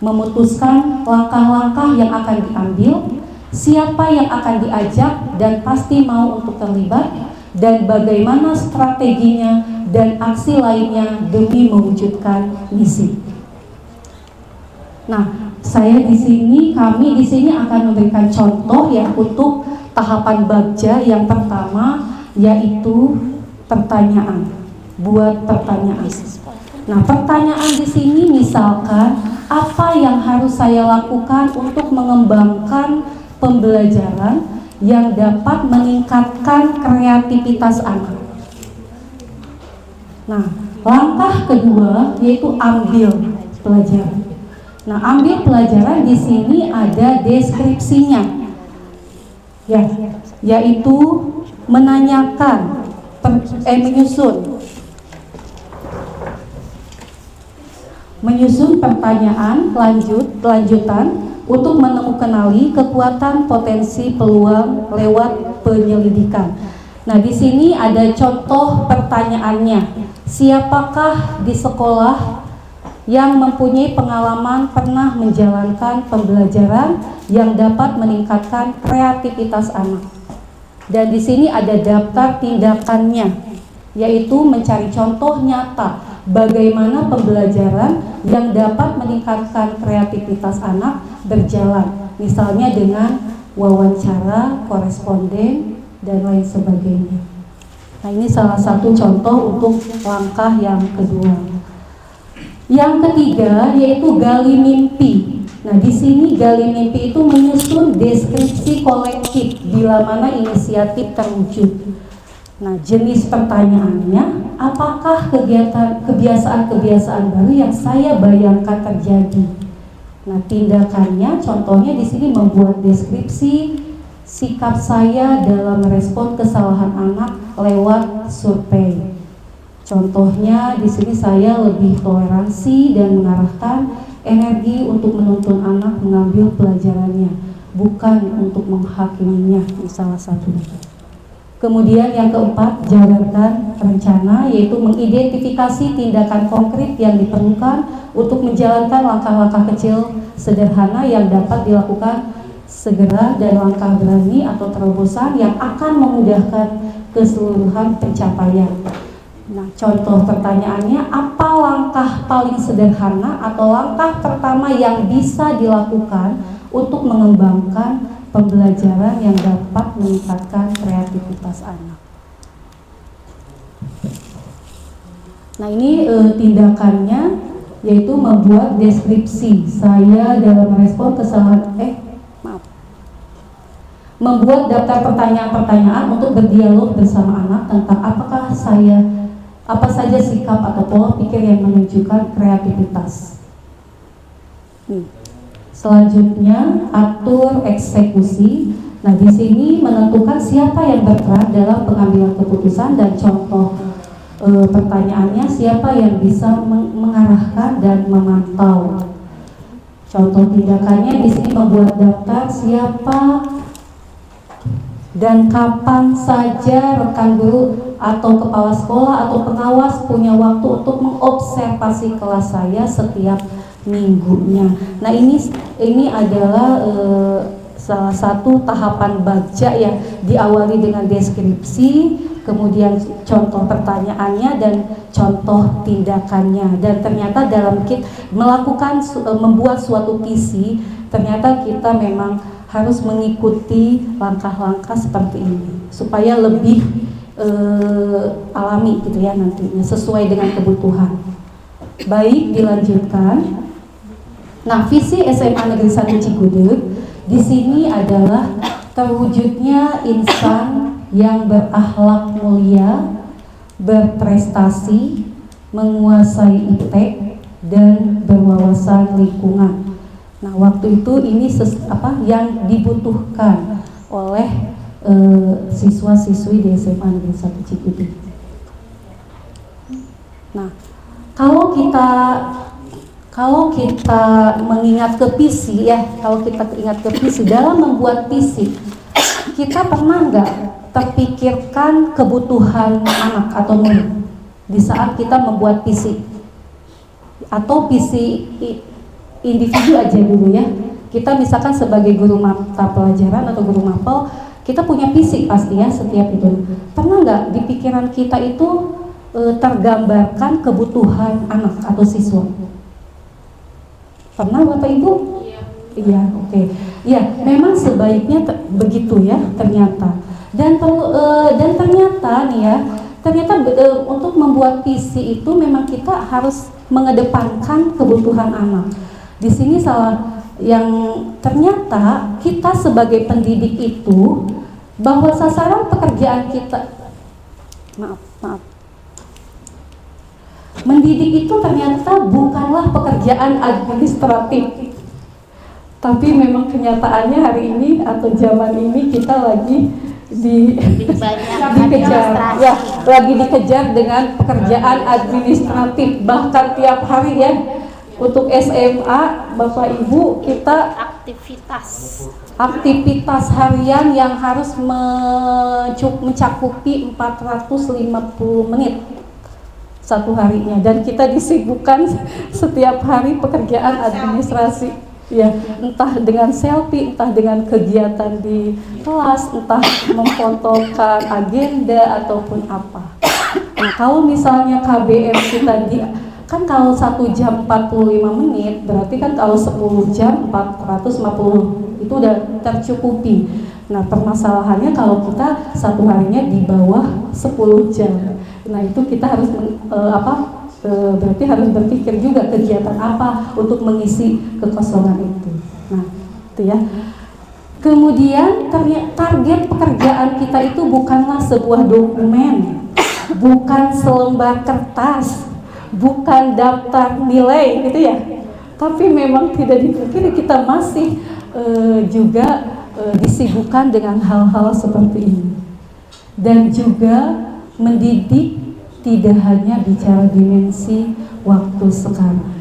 C: memutuskan langkah-langkah yang akan diambil, siapa yang akan diajak dan pasti mau untuk terlibat, dan bagaimana strateginya dan aksi lainnya demi mewujudkan misi. Nah, kami di sini akan memberikan contoh ya untuk tahapan bagja yang pertama, yaitu pertanyaan. Buat pertanyaan. Nah, pertanyaan di sini misalkan apa yang harus saya lakukan untuk mengembangkan pembelajaran yang dapat meningkatkan kreativitas anak. Nah, langkah kedua yaitu ambil pelajaran. Nah, ambil pelajaran di sini ada deskripsinya, ya, yaitu menanyakan, menyusun pertanyaan lanjutan untuk mengenali kekuatan potensi peluang lewat penyelidikan. Nah, di sini ada contoh pertanyaannya. Siapakah di sekolah yang mempunyai pengalaman pernah menjalankan pembelajaran yang dapat meningkatkan kreativitas anak? Dan di sini ada daftar tindakannya, yaitu mencari contoh nyata bagaimana pembelajaran yang dapat meningkatkan kreativitas anak berjalan, misalnya dengan wawancara, koresponden, dan lain sebagainya. Nah, ini salah satu contoh untuk langkah yang kedua. Yang ketiga yaitu gali mimpi. Nah, di sini gali mimpi itu menyusun deskripsi kolektif bila mana inisiatif terwujud. Nah, jenis pertanyaannya, apakah kebiasaan-kebiasaan baru yang saya bayangkan terjadi? Nah, tindakannya, contohnya di sini membuat deskripsi sikap saya dalam merespon kesalahan anak lewat survei. Contohnya di sini saya lebih toleransi dan mengarahkan energi untuk menuntun anak mengambil pelajarannya, bukan untuk menghakiminya, salah satunya. Kemudian yang keempat, jabarkan rencana, yaitu mengidentifikasi tindakan konkret yang diperlukan untuk menjalankan langkah-langkah kecil sederhana yang dapat dilakukan segera dan langkah berani atau terobosan yang akan memudahkan keseluruhan pencapaian. Nah, contoh pertanyaannya, apa langkah paling sederhana atau langkah pertama yang bisa dilakukan untuk mengembangkan pembelajaran yang dapat meningkatkan kreativitas anak? Nah, ini tindakannya yaitu membuat deskripsi saya dalam merespon kesalahan membuat daftar pertanyaan-pertanyaan untuk berdialog bersama anak tentang apa saja sikap atau pola pikir yang menunjukkan kreativitas. Selanjutnya, atur eksekusi. Nah, di sini menentukan siapa yang berperan dalam pengambilan keputusan dan contoh pertanyaannya, siapa yang bisa mengarahkan dan memantau. Contoh tindakannya di sini membuat daftar siapa dan kapan saja rekan guru atau kepala sekolah atau pengawas punya waktu untuk mengobservasi kelas saya setiap minggunya. Nah, ini adalah salah satu tahapan bagja ya, diawali dengan deskripsi, kemudian contoh pertanyaannya dan contoh tindakannya. Dan ternyata dalam membuat suatu visi, ternyata kita memang harus mengikuti langkah-langkah seperti ini supaya lebih alami gitu ya nantinya sesuai dengan kebutuhan. Baik, dilanjutkan. Nah, visi SMA Negeri 1 Cigudeg di sini adalah terwujudnya insan yang berakhlak mulia, berprestasi, menguasai iptek dan berwawasan lingkungan. Nah, waktu itu ini yang dibutuhkan oleh siswa-siswi di SMA Negeri 1 Cigudeg. Nah, kalau kita mengingat ke visi ya, kalau kita ingat ke visi dalam membuat visi, kita pernah nggak terpikirkan kebutuhan anak atau murid di saat kita membuat visi? Atau visi individu aja dulu ya. Kita misalkan sebagai guru mata pelajaran atau guru mapel, kita punya visi pasti ya setiap itu. Pernah nggak di pikiran kita itu tergambarkan kebutuhan anak atau siswa? Pernah Bapak Ibu? Iya, oke. Ya, memang sebaiknya begitu ya ternyata. Dan ternyata nih ya, untuk membuat visi itu memang kita harus mengedepankan kebutuhan anak. Di sini yang ternyata kita sebagai pendidik itu bahwa sasaran pekerjaan kita, maaf. Mendidik itu ternyata bukanlah pekerjaan administratif, tapi memang kenyataannya hari ini atau zaman ini kita lagi dikejar, ya, lagi dikejar dengan pekerjaan administratif. Bahkan tiap hari ya untuk SMA Bapak Ibu kita aktivitas harian yang harus mencakupi 450 menit satu harinya, dan kita disibukkan setiap hari pekerjaan administrasi ya, entah dengan selfie, entah dengan kegiatan di kelas, entah memfotokan agenda ataupun apa. Nah, kalau misalnya KBM kita kan kalau 1 jam 45 menit berarti kan kalau 10 jam 450 itu udah tercukupi. Nah, permasalahannya kalau kita satu harinya di bawah 10 jam. Nah, itu kita harus berarti harus berpikir juga kegiatan apa untuk mengisi kekosongan itu. Nah, itu ya. Kemudian target pekerjaan kita itu bukanlah sebuah dokumen, bukan selembar kertas, bukan daftar nilai gitu ya. Tapi memang tidak dipikir kita masih juga disibukkan dengan hal-hal seperti ini. Dan juga mendidik tidak hanya bicara dimensi waktu sekarang.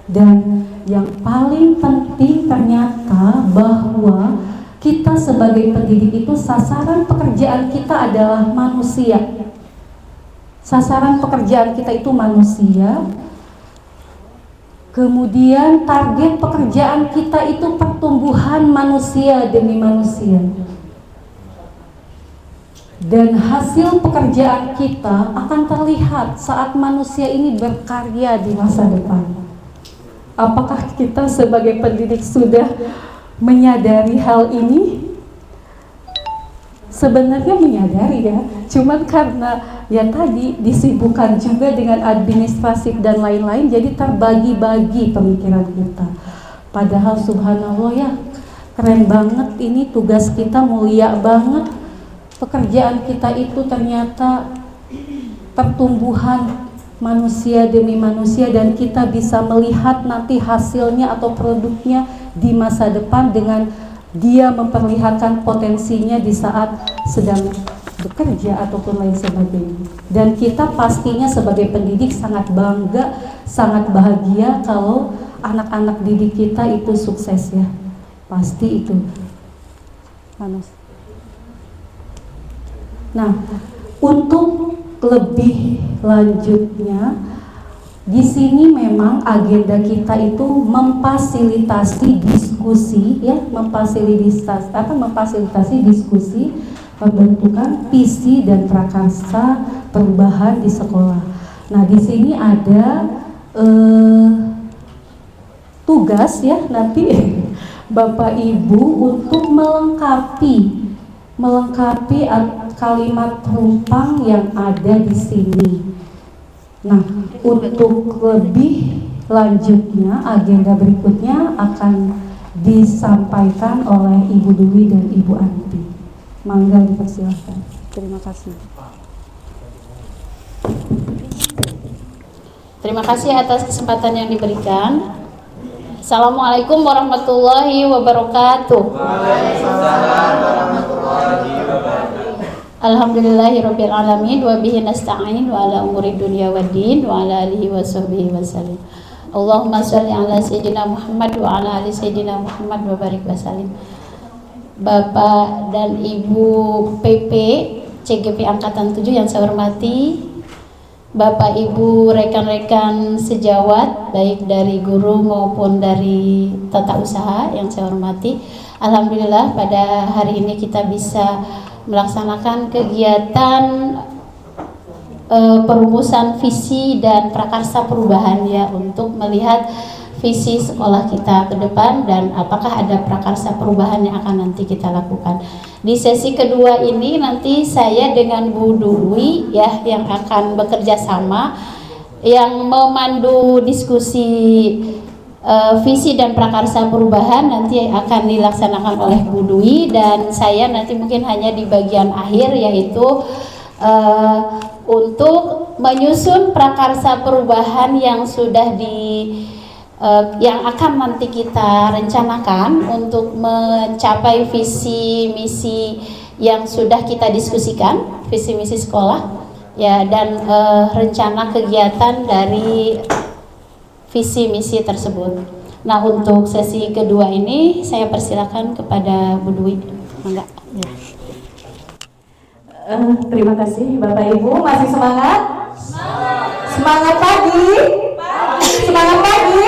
C: Dan yang paling penting ternyata bahwa kita sebagai pendidik itu sasaran pekerjaan kita adalah manusia. Sasaran pekerjaan kita itu manusia. Kemudian target pekerjaan kita itu pertumbuhan manusia demi manusia. Dan hasil pekerjaan kita akan terlihat saat manusia ini berkarya di masa depan. Apakah kita sebagai pendidik sudah menyadari hal ini? Sebenarnya menyadari ya, cuman karena ya tadi disibukkan juga dengan administrasi dan lain-lain, jadi terbagi-bagi pemikiran kita. Padahal subhanallah ya, keren banget ini tugas kita, mulia banget. Pekerjaan kita itu ternyata pertumbuhan manusia demi manusia, dan kita bisa melihat nanti hasilnya atau produknya di masa depan dengan dia memperlihatkan potensinya di saat sedang bekerja ataupun lain sebagainya. Dan kita pastinya sebagai pendidik sangat bangga, sangat bahagia kalau anak-anak didik kita itu sukses ya. Pasti itu. Nah, untuk lebih lanjutnya, di sini memang agenda kita itu memfasilitasi diskusi, ya, memfasilitasi diskusi, pembentukan visi dan prakarsa perubahan di sekolah. Nah, di sini ada tugas ya nanti Bapak Ibu untuk melengkapi kalimat rumpang yang ada di sini. Nah, untuk lebih lanjutnya, agenda berikutnya akan disampaikan oleh Ibu Dwi dan Ibu Anti. Mangga dipersilahkan. Terima kasih.
D: Terima kasih atas kesempatan yang diberikan. Assalamualaikum warahmatullahi wabarakatuh.
F: Waalaikumsalam warahmatullahi wabarakatuh.
D: Alhamdulillahirabbil alamin wa bihi nasta'in wa ala umuri dunya waddin wa ala alihi wa sahbihi wasallam. Allahumma shalli ala sayyidina Muhammad wa ala ali sayyidina Muhammad wa barik wasallim. Bapak dan Ibu PP CGP Angkatan 7 yang saya hormati, Bapak Ibu rekan-rekan sejawat baik dari guru maupun dari tata usaha yang saya hormati. Alhamdulillah pada hari ini kita bisa melaksanakan kegiatan perumusan visi dan prakarsa perubahan ya, untuk melihat visi sekolah kita ke depan dan apakah ada prakarsa perubahan yang akan nanti kita lakukan. Di sesi kedua ini nanti saya dengan Bu Dwi ya yang akan bekerja sama, yang memandu diskusi visi dan prakarsa perubahan nanti akan dilaksanakan oleh Bu Dwi, dan saya nanti mungkin hanya di bagian akhir, yaitu untuk menyusun prakarsa perubahan yang sudah yang akan nanti kita rencanakan untuk mencapai visi misi yang sudah kita diskusikan, visi misi sekolah ya, dan rencana kegiatan dari visi misi tersebut. Nah, untuk sesi kedua ini saya persilakan kepada Bu Dwi. Enggak. Ya.
A: Terima kasih Bapak Ibu, masih semangat? Semangat pagi? Semangat pagi?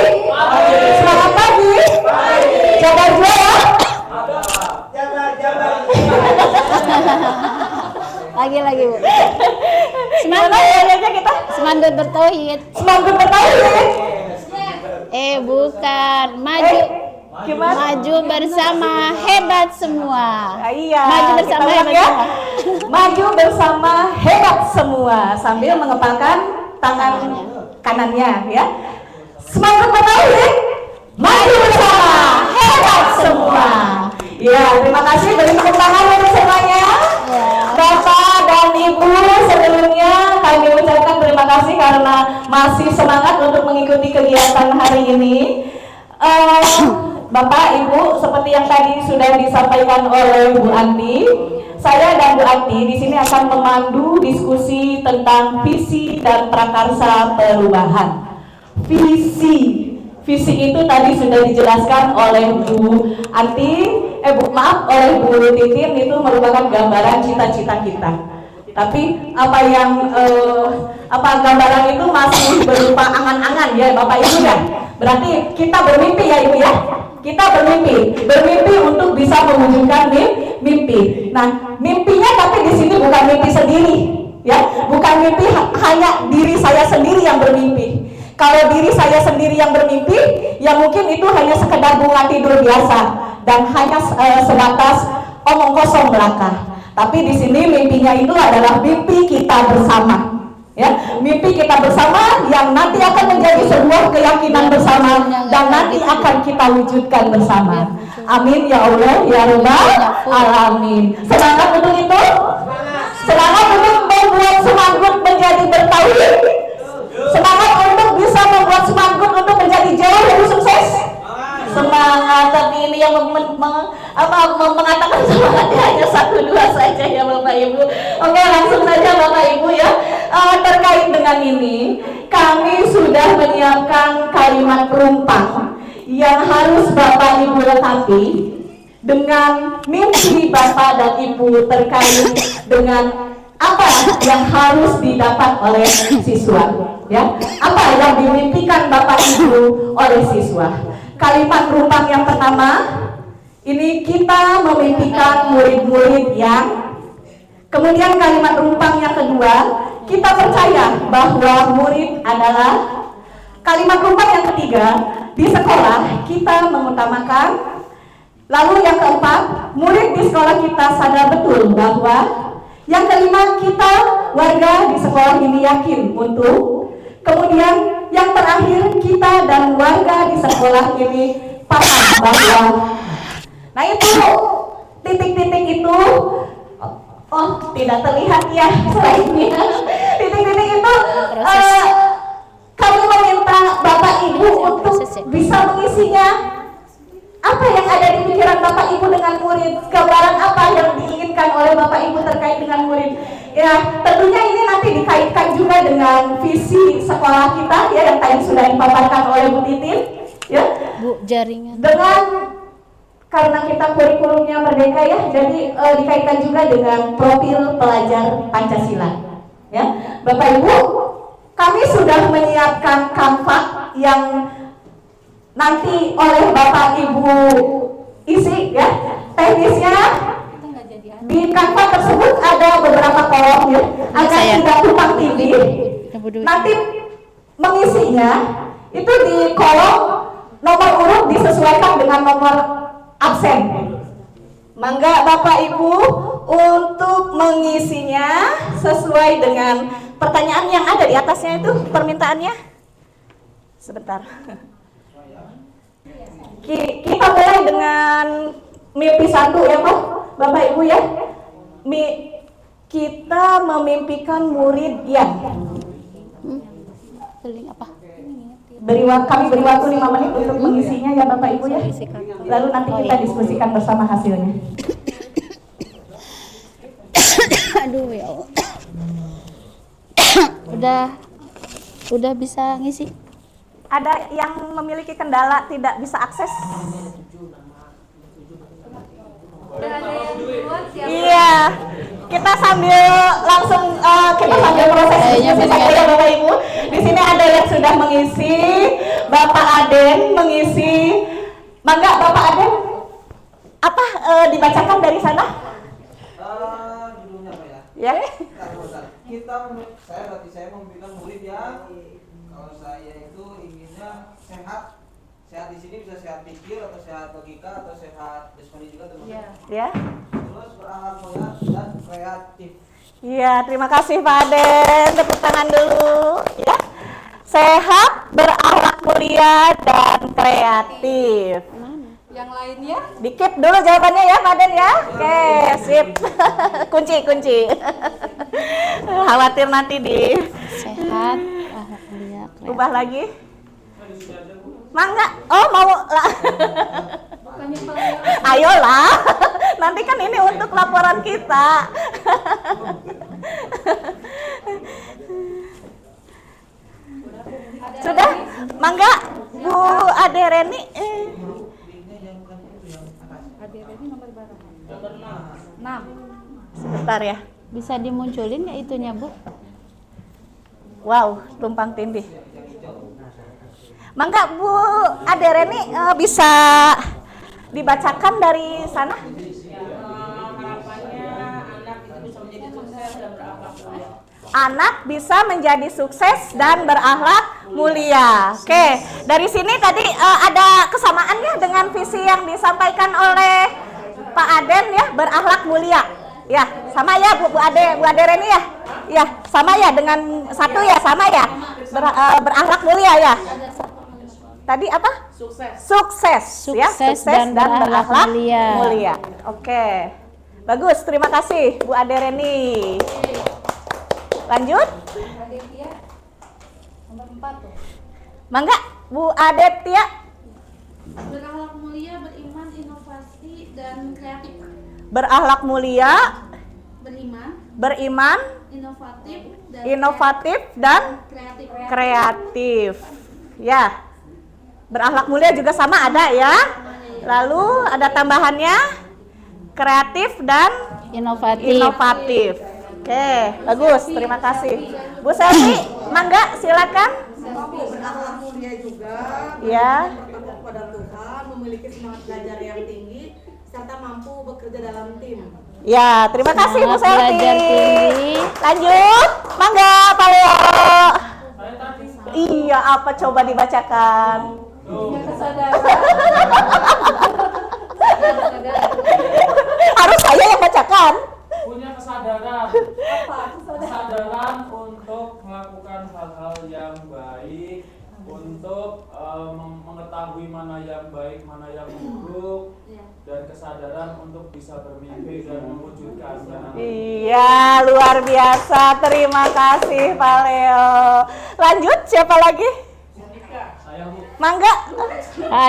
A: Semangat pagi? Jaga juara?
D: Lagi Bu. Semangat aja kita. Semangat bertauhid.
A: Semangat bertauhid.
D: Bukan maju. Maju bersama hebat semua.
A: Iya.
D: Maju bersama hebat
A: ya?
D: semua.
A: Maju bersama hebat semua sambil mengepalkan tangan kanannya ya. Semangat bertauhid. Maju bersama hebat semua. Ya, terima kasih, beri tepuk tangan untuk semuanya. Bapak dan Ibu sebelumnya kami ucapkan terima kasih karena masih semangat untuk mengikuti kegiatan hari ini. Bapak, Ibu, seperti yang tadi sudah disampaikan oleh Bu Anti, saya dan Bu Anti di sini akan memandu diskusi tentang visi dan prakarsa perubahan. Visi itu tadi sudah dijelaskan oleh Bu Anti, oleh Bu Titin, itu merupakan gambaran cita-cita kita. Tapi gambaran itu masih berupa angan-angan ya Bapak Ibu ya. Berarti kita bermimpi ya Ibu ya. Kita bermimpi untuk bisa mewujudkan mimpi. Nah, mimpinya tapi di sini bukan mimpi sendiri, ya, bukan mimpi hanya diri saya sendiri yang bermimpi. Kalau diri saya sendiri yang bermimpi, ya mungkin itu hanya sekedar bunga tidur biasa dan hanya sebatas omong kosong belaka. Tapi di sini mimpinya itu adalah mimpi kita bersama. Ya, mimpi kita bersama yang nanti akan menjadi sebuah keyakinan bersama dan nanti akan kita wujudkan bersama. Amin ya Allah ya Rabbal alamin. Semangat untuk itu. Semangat untuk membuat Semanggut menjadi bertauhid. Semangat untuk bisa membuat Semanggut untuk menjadi jauh lebih sukses. Semangat, tapi ini yang mengatakan semangatnya hanya 1-2 saja ya Bapak Ibu. Oke, langsung saja Bapak Ibu ya. Terkait dengan ini, kami sudah menyiapkan kalimat perumpang yang harus Bapak Ibu lengkapi dengan mimpi Bapak dan Ibu terkait dengan apa yang harus didapat oleh siswa, ya. Apa yang dimimpikan Bapak Ibu oleh siswa. Kalimat perumpang yang pertama, ini kita memimpikan murid-murid yang, kemudian kalimat perumpang yang kedua, kita percaya bahwa murid adalah, kalimat perumpang yang ketiga, di sekolah kita mengutamakan
C: Lalu yang keempat, murid di sekolah kita sadar betul bahwa. Yang kelima, kita warga di sekolah ini yakin untuk. Kemudian yang terakhir, kita dan warga di sekolah ini paham bahwa. Nah itu titik-titik itu, oh tidak terlihat ya slide-nya. Titik-titik itu kami meminta Bapak Ibu untuk bisa mengisinya. Apa yang ada di pikiran Bapak Ibu dengan murid? Gambaran apa yang diinginkan oleh Bapak Ibu terkait dengan murid? Ya, tentunya ini nanti dikaitkan juga dengan visi sekolah kita ya yang tadi sudah dipaparkan oleh Bu Titin, ya.
D: Bu, jaringan.
C: Dengan karena kita kurikulumnya merdeka ya, jadi dikaitkan juga dengan profil pelajar Pancasila. Ya, Bapak Ibu, kami sudah menyiapkan kanvas yang nanti oleh Bapak Ibu isi ya. Teknisnya di kanvas tersebut ada beberapa kolom ya, agar tidak tumpang tindih. Nanti mengisinya itu di kolom nomor urut disesuaikan dengan nomor absen. Mangga Bapak Ibu untuk mengisinya sesuai dengan pertanyaan yang ada di atasnya itu permintaannya. Sebentar. Kita mulai dengan mimpi 1 ya Pak, Bapak Ibu ya. Kita memimpikan murid yang kami beri waktu 5 menit untuk mengisinya ya Bapak Ibu ya. Lalu nanti kita diskusikan bersama hasilnya.
D: Aduh ya Allah. Udah bisa ngisi.
C: Ada yang memiliki kendala tidak bisa akses? Iya, kita sambil langsung sambil proses diskusi ya Bapak Ibu. Di sini ada yang sudah mengisi, Bapak Aden mengisi. Mangga Bapak Aden, apa dibacakan dari sana?
K: Judulnya apa ya?
C: Ya.
K: Saya membimbing murid yang kalau saya itu inginnya sehat di sini bisa sehat pikir atau sehat logika atau sehat jasmani juga teman-teman.
C: Ya.
K: Terus berakhlak mulia dan kreatif.
C: Iya, terima kasih Pak Aden. Tepuk tangan dulu. Ya. Sehat, berakhlak mulia dan kreatif.
D: Yang lainnya?
C: Dikit dulu jawabannya ya Pak Aden ya. Oke, sip. kunci. Khawatir nanti di
D: Sehat,
C: ubah lagi. Mangga. Oh, mau lah. Ayolah. Nanti kan ini untuk laporan kita. Sudah? Mangga Bu Ade Reni.
D: Ade Reni nomor berapa?
K: Nomor
D: 6.
C: Sebentar ya.
D: Bisa dimunculin ya itunya, Bu?
C: Wow, tumpang tindih. Mangga Bu Ade Reni bisa dibacakan dari sana? Anak bisa menjadi sukses dan berakhlak mulia. Oke, dari sini tadi ada kesamaannya dengan visi yang disampaikan oleh Pak Aden ya, berakhlak mulia. Ya, sama ya Bu Ade Reni ya. Ya, sama ya dengan satu ya, sama ya. Berakhlak mulia ya. Tadi apa? Sukses ya, sukses dan berakhlak mulia. Oke. Bagus, terima kasih Bu Ade Reni. Lanjut.
D: Nomor 4 tuh.
C: Mangga Bu Adetia.
L: Berakhlak mulia, beriman, inovasi dan kreatif.
C: Berakhlak mulia, beriman, inovatif dan kreatif. Ya. Berakhlak mulia juga sama ada ya. Lalu ada tambahannya kreatif dan inovatif. Oke, bagus. Terima kasih. Bu Selvi, mangga silakan.
M: Berakhlak mulia juga,
C: ya.
M: bertakwa kepada Tuhan, memiliki semangat belajar yang tinggi, serta mampu bekerja dalam tim.
C: Ya, terima kasih Bu Selvi. Lanjut, mangga Pak Leo. Iya, apa coba dibacakan?
A: harus saya yang bacakan?
N: Punya kesadaran. Kesadaran untuk melakukan hal-hal yang baik, untuk mengetahui mana yang baik, mana yang buruk, dan kesadaran untuk bisa bermimpi dan mewujudkannya.
A: Iya, luar biasa. Terima kasih Pak Leo. Lanjut, siapa lagi?
N: Saya, Bu.
A: Mangga.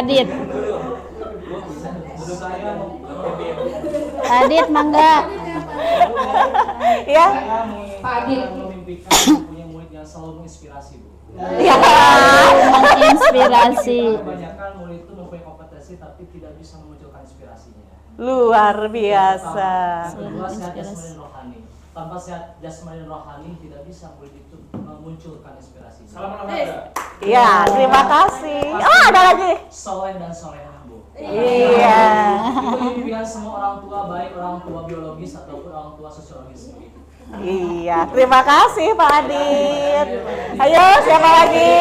D: Adit. Adit, mangga.
A: Ya.
N: Pak Adit memimpikan punya murid yang selalu menginspirasi, Bu.
A: Ya.
D: Menginspirasi.
N: Kebanyakan murid itu mempunyai kompetensi tapi tidak bisa memunculkan inspirasinya.
A: Luar biasa.
N: Kedua, sehat jasmani dan rohani. Tanpa sehat jasmani dan rohani tidak bisa murid itu memunculkan inspirasi. Salam olahraga.
A: Iya, terima kasih. Oh, ada lagi.
N: Soleh dan solehah, Bu.
A: Iya.
N: Itu impian semua orang tua, baik orang tua biologis ataupun orang tua sosiologis.
A: Iya, terima kasih Pak Adit. Ayo, siapa lagi?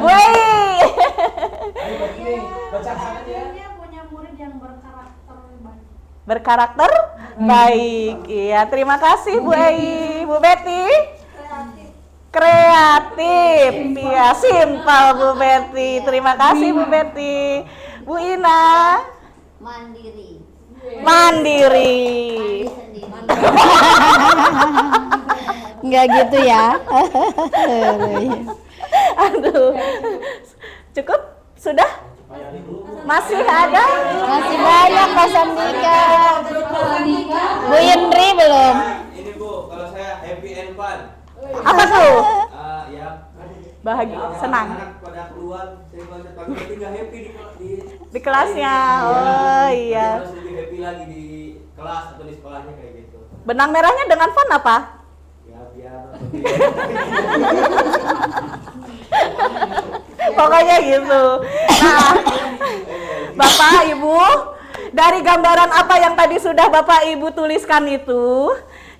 A: Woi.
L: Akhirnya punya murid yang berkarakter baik.
A: Berkarakter baik. Iya, terima kasih Bu Ei, Bu Betty. Kreatif. Iya, simpel Bu Betty. Terima kasih Bu Betty. Bu Ina. Mandiri.
D: Enggak gitu ya.
A: Aduh. Cukup? Sudah? Masih ada?
D: Masih banyak Pak Sandika. Bu Indri belum.
K: Ini Bu, kalau saya happy and fun.
A: Apa tuh?
K: Ya.
A: Bahagia, senang.
K: Anak pada keluar, saya baca tapi nggak happy
A: Di kelasnya. Oh iya.
K: Harus lebih happy lagi di kelas atau di sekolahnya kayak gitu.
A: Benang merahnya dengan fun apa?
K: Ya biar
A: Pokoknya gitu. Nah, Bapak Ibu, dari gambaran apa yang tadi sudah Bapak Ibu tuliskan itu,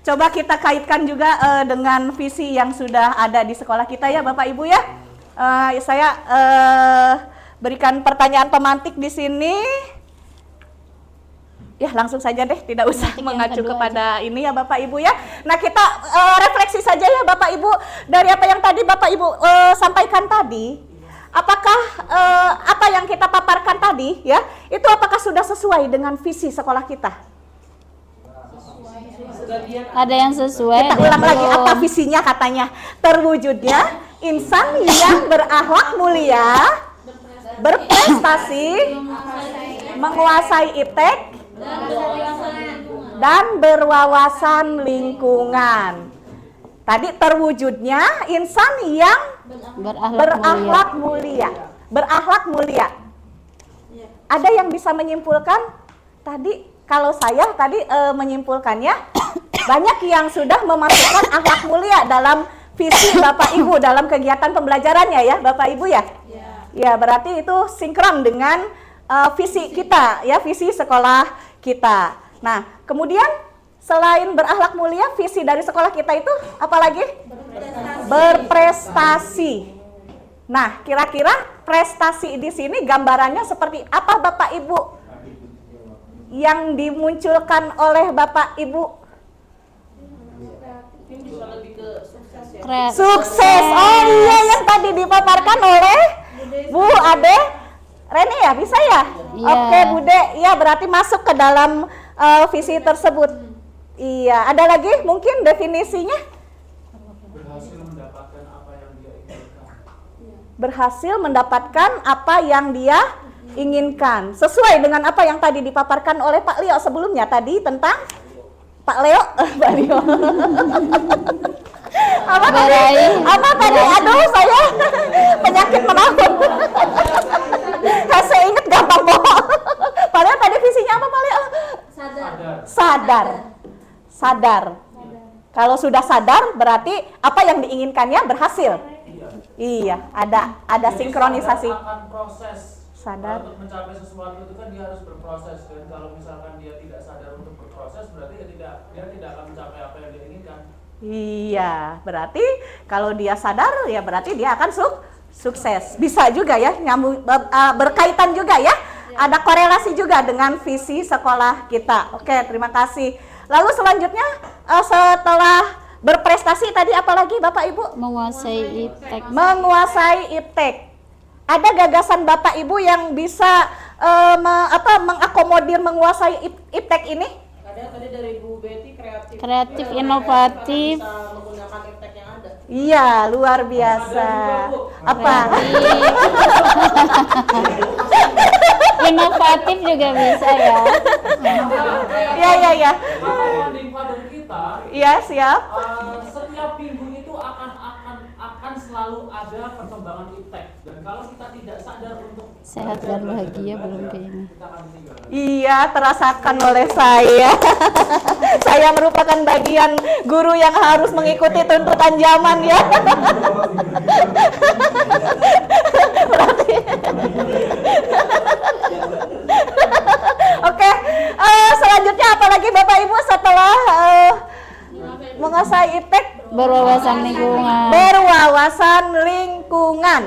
A: coba kita kaitkan juga dengan visi yang sudah ada di sekolah kita ya Bapak Ibu ya. Saya berikan pertanyaan pemantik di sini. Ya langsung saja deh, tidak usah mengacu kepada ini ya Bapak Ibu ya. Nah kita refleksi saja ya Bapak Ibu dari apa yang tadi Bapak Ibu sampaikan tadi. Apakah apa yang kita paparkan tadi ya, itu apakah sudah sesuai dengan visi sekolah kita?
D: Ada yang sesuai.
A: Kita ulang lagi apa visinya katanya? Terwujudnya insan yang berakhlak mulia, berprestasi, menguasai iptek, dan berwawasan lingkungan. Tadi terwujudnya insan yang berakhlak mulia. Berakhlak mulia. Ada yang bisa menyimpulkan? Tadi kalau saya tadi menyimpulkannya banyak yang sudah memasukkan akhlak mulia dalam visi Bapak Ibu dalam kegiatan pembelajarannya ya Bapak Ibu ya. Ya berarti itu sinkron dengan visi kita ya, visi sekolah kita. Nah kemudian selain berakhlak mulia, visi dari sekolah kita itu apa lagi? Berprestasi. Nah, kira-kira prestasi di sini gambarannya seperti apa Bapak Ibu? Yang dimunculkan oleh Bapak Ibu? Sukses. Oh iya, yang tadi dipaparkan oleh Bu Ade Reni ya, bisa ya?
D: Iya.
A: Oke Bude, ya berarti masuk ke dalam visi tersebut. Iya, ada lagi mungkin definisinya?
N: Berhasil mendapatkan apa yang dia inginkan.
A: Berhasil mendapatkan apa yang dia inginkan. Sesuai dengan apa yang tadi dipaparkan oleh Pak Leo sebelumnya tadi tentang Pak Leo, Pak Leo. Apa tadi? Apa tadi? Aduh, saya penyakit menahun. Saya ingat gampang bohong. Pak Leo tadi visinya apa Pak Leo? Sadar. Sadar. Kalau sudah sadar berarti apa yang diinginkannya berhasil. Iya, ada sinkronisasi.
N: Akan proses.
A: Sadar.
N: Untuk mencapai sesuatu itu kan dia harus berproses, dan kalau misalkan dia tidak sadar untuk berproses berarti dia tidak akan mencapai apa yang dia inginkan.
A: Iya, berarti kalau dia sadar ya berarti dia akan
O: sukses. Bisa juga ya, nyambung, berkaitan juga ya. Ada korelasi juga dengan visi sekolah kita. Oke, terima kasih. Lalu selanjutnya setelah berprestasi tadi apalagi Bapak Ibu?
D: Menguasai iptek.
O: Menguasai iptek. Ada gagasan Bapak Ibu yang bisa mengakomodir menguasai iptek ini?
M: Ada tadi dari Bu Betty kreatif.
D: Kreatif, inovatif.
M: Bisa menggunakan iptek yang ada.
O: Iya, luar biasa. Apa?
D: Inovatif juga bisa ya.
O: Iya.
N: Founding father kita.
O: Iya, siap.
N: Setiap minggu itu akan selalu ada perkembangan iptek. Dan kalau kita tidak sadar untuk
D: Sehat dan bahagia belum kayaknya.
O: Iya, terasakan oleh saya. Saya merupakan bagian guru yang harus mengikuti tuntutan zaman ya. Berarti. Oke, selanjutnya apalagi Bapak Ibu setelah menguasai iptek?
D: Berwawasan lingkungan.
O: Berwawasan lingkungan.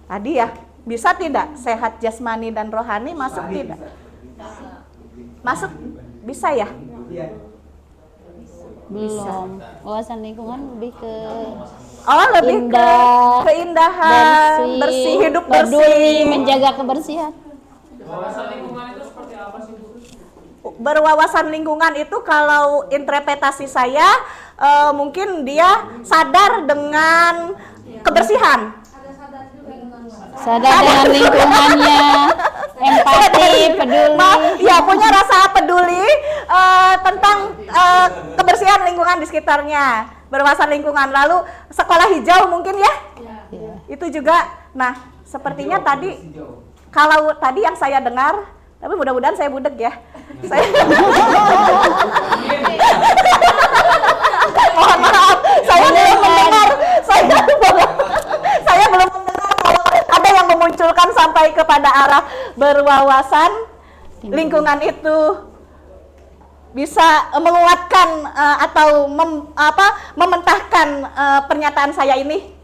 O: Tadi ya, bisa tidak sehat jasmani dan rohani masuk tidak? Masuk bisa ya?
D: Belum. Wawasan lingkungan lebih ke
O: lebih ke keindahan, bersih, hidup bersih,
D: peduli, menjaga kebersihan.
N: Wawasan lingkungan itu seperti apa sih Bu?
O: Berwawasan lingkungan itu kalau interpretasi saya mungkin dia sadar dengan kebersihan.
D: Sadar dengan lingkungannya, empati, peduli.
O: Ya, punya rasa peduli tentang kebersihan lingkungan di sekitarnya, berwawasan lingkungan. Lalu sekolah hijau mungkin ya? Itu juga. Nah, sepertinya tadi kalau tadi yang saya dengar, tapi mudah-mudahan saya budek ya. Mohon maaf, saya belum mendengar. Saya belum mendengar kalau ada yang memunculkan sampai kepada arah berwawasan lingkungan itu bisa menguatkan atau mementahkan pernyataan saya ini.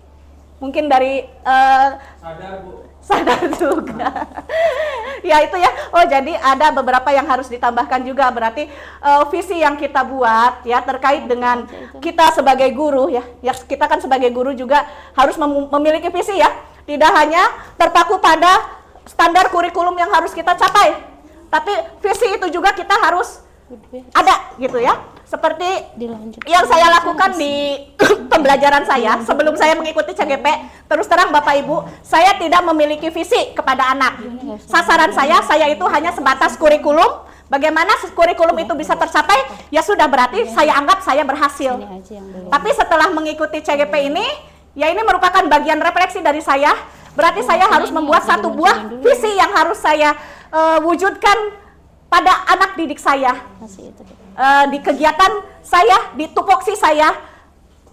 O: Mungkin dari
N: sadar Bu.
O: Sadar juga. Ya itu ya. Oh, jadi ada beberapa yang harus ditambahkan juga. Berarti visi yang kita buat ya terkait dengan kita sebagai guru ya. Ya kita kan sebagai guru juga harus memiliki visi ya. Tidak hanya terpaku pada standar kurikulum yang harus kita capai. Tapi visi itu juga kita harus ada gitu ya. Seperti yang saya lakukan di pembelajaran saya sebelum saya mengikuti CGP, terus terang Bapak Ibu, saya tidak memiliki visi kepada anak. Sasaran saya itu hanya sebatas kurikulum. Bagaimana kurikulum itu bisa tercapai? Ya sudah, berarti saya anggap saya berhasil. Tapi setelah mengikuti CGP ini, ya ini merupakan bagian refleksi dari saya. Berarti saya harus membuat satu buah visi yang harus saya wujudkan pada anak didik saya. Di kegiatan saya, di tupoksi saya,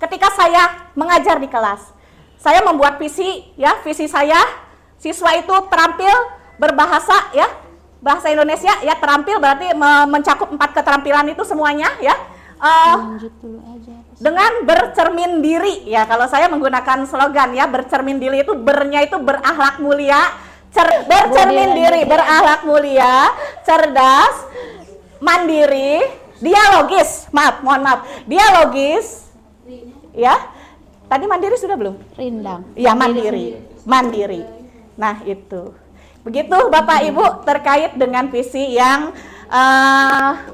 O: ketika saya mengajar di kelas. Saya membuat visi, ya, visi saya, siswa itu terampil berbahasa, ya, bahasa Indonesia, ya, terampil berarti mencakup 4 keterampilan itu semuanya, ya. Dengan bercermin diri, ya, kalau saya menggunakan slogan, ya, bercermin diri itu bernya itu berakhlak mulia, bercermin diri, berakhlak mulia, cerdas, mandiri, dialogis, mohon maaf, dialogis, ya. Tadi mandiri sudah belum?
D: Rindang.
O: Ya, mandiri. Nah, itu. Begitu Bapak Ibu terkait dengan visi yang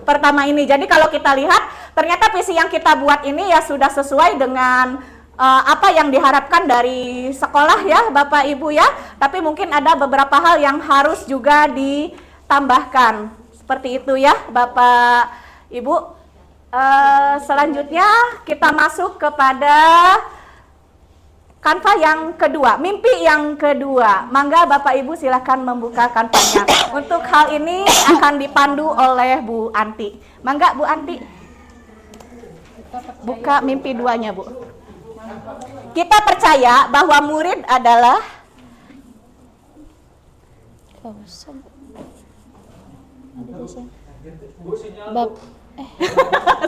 O: pertama ini. Jadi kalau kita lihat, ternyata visi yang kita buat ini ya sudah sesuai dengan apa yang diharapkan dari sekolah ya Bapak Ibu ya. Tapi mungkin ada beberapa hal yang harus juga ditambahkan. Seperti itu ya Bapak Ibu. Selanjutnya kita masuk kepada kanva yang kedua, mimpi yang kedua. Mangga Bapak Ibu silakan membuka kanvanya. Untuk hal ini akan dipandu oleh Bu Anti. Mangga Bu Anti. Buka mimpi duanya Bu. Kita percaya bahwa murid adalah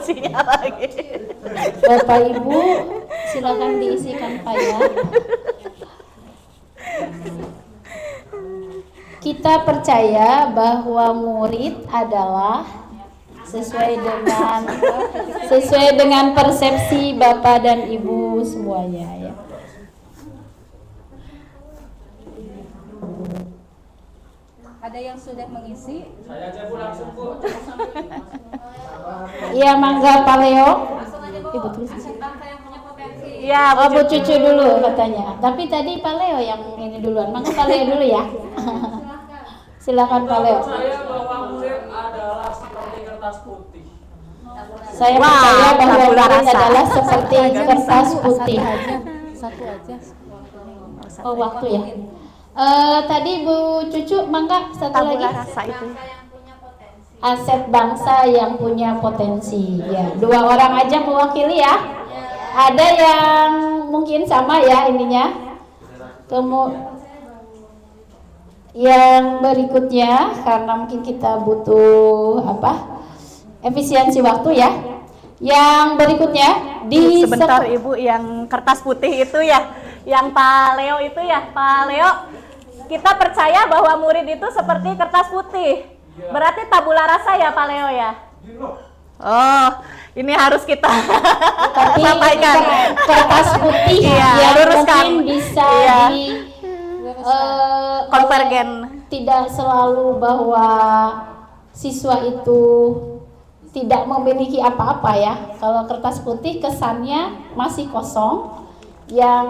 O: sinyal lagi.
D: Bapak Ibu silakan diisikan ya. kita percaya bahwa murid adalah sesuai dengan persepsi Bapak dan Ibu semuanya ya.
C: Ada yang sudah mengisi?
N: Saya aja Bu langsung Bu.
D: Iya, mangga Pak Leo. Ibu tulis. Ya, Bu Cucu dulu katanya. Tapi tadi Pak Leo yang ini duluan. Mangga Pak Leo dulu ya. Silakan Pak Leo.
N: Saya bahwa murid adalah seperti kertas putih.
D: Saya percaya bahwa murid adalah seperti kertas putih.
C: Satu aja.
D: Oh, waktu ya. Tadi Bu Cucu, mangga satu lagi. Aset bangsa yang punya potensi. Ya, 2 orang aja mewakili ya. Ada yang mungkin sama ya ininya. Yang berikutnya karena mungkin kita butuh efisiensi waktu ya. Yang berikutnya
O: sebentar Ibu, yang kertas putih itu ya, yang Pak Leo itu ya, Pak Leo. Kita percaya bahwa murid itu seperti kertas putih. Berarti tabula rasa ya Pak Leo ya? Oh, ini harus kita sampaikan.
D: Kertas putih
O: ya, luruskan.
D: Mungkin bisa
O: konvergen.
D: Tidak selalu bahwa siswa itu tidak memiliki apa-apa ya. Kalau kertas putih kesannya masih kosong, yang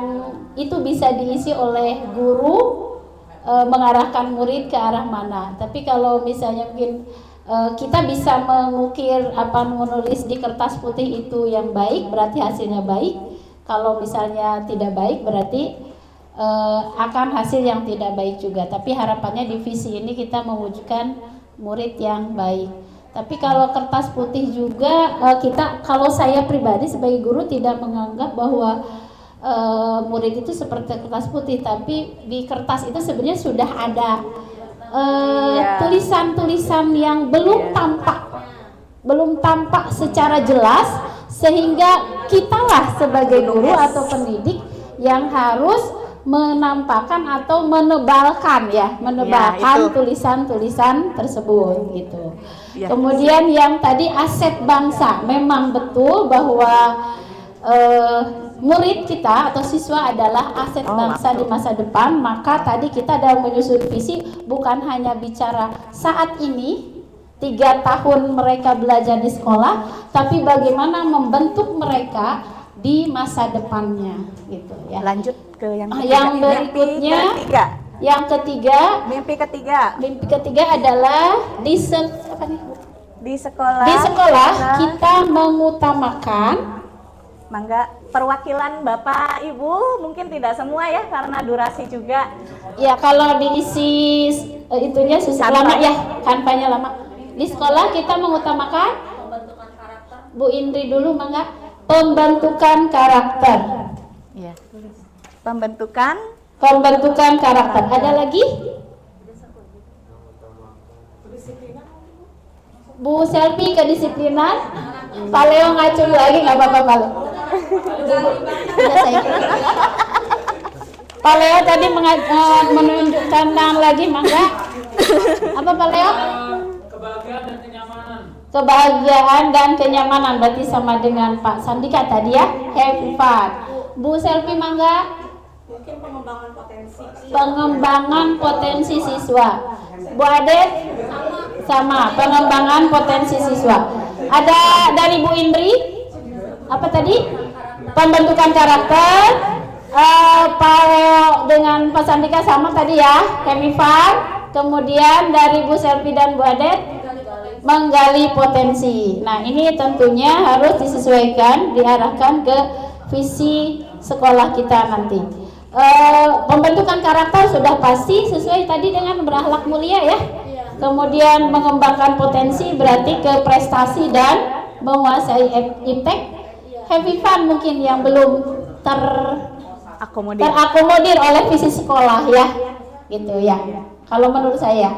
D: itu bisa diisi oleh guru mengarahkan murid ke arah mana. Tapi kalau misalnya mungkin kita bisa mengukir menulis di kertas putih itu yang baik, berarti hasilnya baik. Kalau misalnya tidak baik, berarti akan hasil yang tidak baik juga. Tapi harapannya di visi ini kita mewujudkan murid yang baik. Tapi kalau kertas putih juga kalau saya pribadi sebagai guru tidak menganggap bahwa murid itu seperti kertas putih, tapi di kertas itu sebenarnya sudah ada tulisan-tulisan yang belum tampak secara jelas, sehingga kitalah sebagai guru atau pendidik yang harus menampakkan atau menebalkan tulisan-tulisan tersebut gitu. Kemudian yang tadi aset bangsa, memang betul bahwa murid kita atau siswa adalah aset bangsa di masa depan. Maka tadi kita dalam menyusun visi bukan hanya bicara saat ini 3 tahun mereka belajar di sekolah, tapi bagaimana membentuk mereka di masa depannya gitu ya.
O: Lanjut ke yang
D: berikutnya. Yang ketiga, mimpi ketiga adalah di sekolah kita mengutamakan.
O: Mangga perwakilan Bapak Ibu, mungkin tidak semua ya karena durasi juga.
D: Ya, kalau diisi itunya susah lama ya, kampanye lama. Di sekolah kita mengutamakan pembentukan karakter. Bu Indri dulu mangga. Pembentukan karakter.
O: Iya. Pembentukan
D: karakter. Ada lagi? Bu Selvi kedisiplinan. Pak Leo ngacu lagi, nggak apa-apa Pak Leo. Pak Leo tadi menunjukkan lagi, mangga. Apa Pak Leo?
N: Kebahagiaan dan kenyamanan.
D: Kebahagiaan dan kenyamanan, berarti sama dengan Pak Sandika tadi ya. Have fun. Bu Selvi mangga.
M: Mungkin
D: pengembangan potensi siswa. Bu Adet sama pengembangan potensi siswa. Ada dari Bu Indri apa tadi? Pembentukan karakter. Pak Leo dengan Pak Sandika sama tadi ya, Hemifan. Kemudian dari Bu Selvi dan Bu Adet menggali potensi. Nah, ini tentunya harus disesuaikan, diarahkan ke visi sekolah kita nanti. Pembentukan karakter sudah pasti sesuai tadi dengan berakhlak mulia ya. Kemudian mengembangkan potensi berarti ke prestasi dan menguasai iptek. Happy fun mungkin yang belum terakomodir oleh visi sekolah ya, gitu ya. Kalau menurut saya.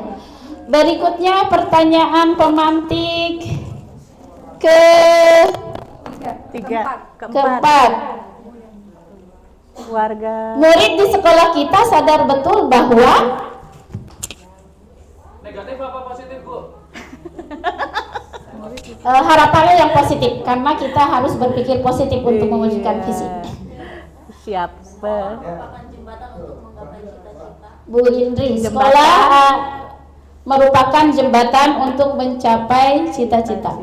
D: Berikutnya pertanyaan pemantik keempat.
O: Warga.
D: Murid di sekolah kita sadar betul bahwa
N: Negatif apa positif, Bu?
D: Harapannya yang positif karena kita harus berpikir positif untuk mewujudkan visi.
O: Siap.
D: Bu Indri, sekolah merupakan jembatan untuk mencapai cita-cita.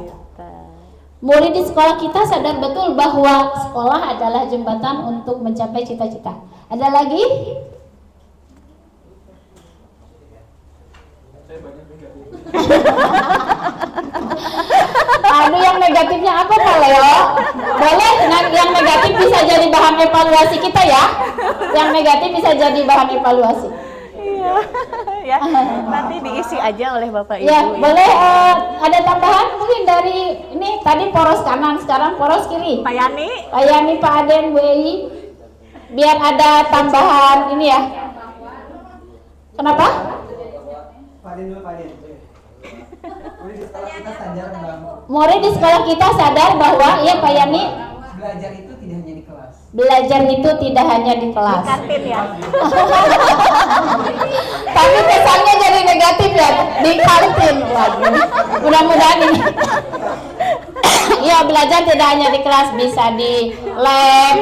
D: Murid di sekolah kita sadar betul bahwa sekolah adalah jembatan untuk mencapai cita-cita. Ada lagi? Aduh, yang negatifnya apa Pak Leo? Boleh, yang negatif bisa jadi bahan evaluasi kita ya. Yang negatif bisa jadi bahan evaluasi.
O: Iya, ya. Nanti diisi aja oleh Bapak Ibu.
D: Ya, boleh. Ada tambahan mungkin dari ini tadi poros kanan, sekarang poros kiri.
O: Pak Yani.
D: Pak Yani, Pak Aden, Bu Ei. Biar ada tambahan ini ya. Kenapa?
K: Pak Aden dulu, Pak Aden. Kita sadar bahwa
D: Murid di sekolah kita sadar bahwa ya Pak Yani,
K: belajar itu tidak hanya di kelas.
D: belajar itu tidak hanya di kelas.
O: Kantin ya.
D: Tapi kesannya jadi negatif ya di kantin. Waduh. Mudah-mudahan ini. Ya, belajar tidak hanya di kelas, bisa di lab,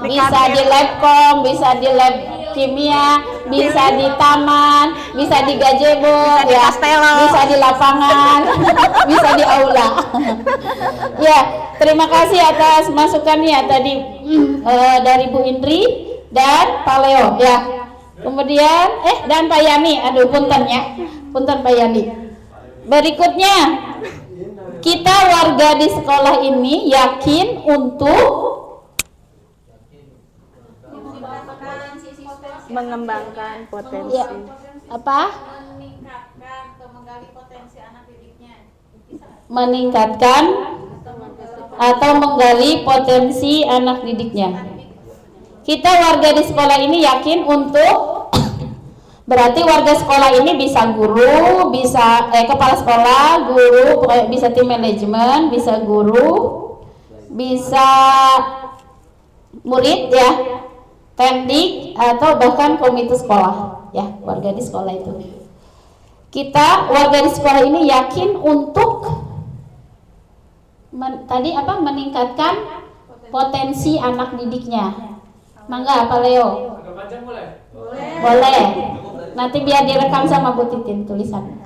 D: bisa di labkom, bisa di lab kimia, bisa di taman, bisa di gazebo, ya, bisa di lapangan, bisa di aula. Ya, terima kasih atas masukannya tadi dari Bu Indri dan Pak Leo ya. Kemudian dan Pak Yani, aduh punten ya, punten Pak Yani. Berikutnya, kita warga di sekolah ini yakin untuk
O: mengembangkan potensi.
D: ya, apa?
L: Meningkatkan atau menggali potensi anak didiknya.
D: Meningkatkan atau menggali potensi anak didiknya. Kita warga di sekolah ini yakin untuk berarti warga sekolah ini bisa guru, bisa kepala sekolah, guru, bisa tim manajemen, bisa guru, bisa murid ya, tendik atau bahkan komite sekolah ya, warga di sekolah itu. Kita warga di sekolah ini yakin untuk tadi apa, meningkatkan potensi anak didiknya. Mangga Pak Leo.
N: Agak panjang boleh?
D: Boleh. Nanti biar direkam sama Bu Titin tulisan.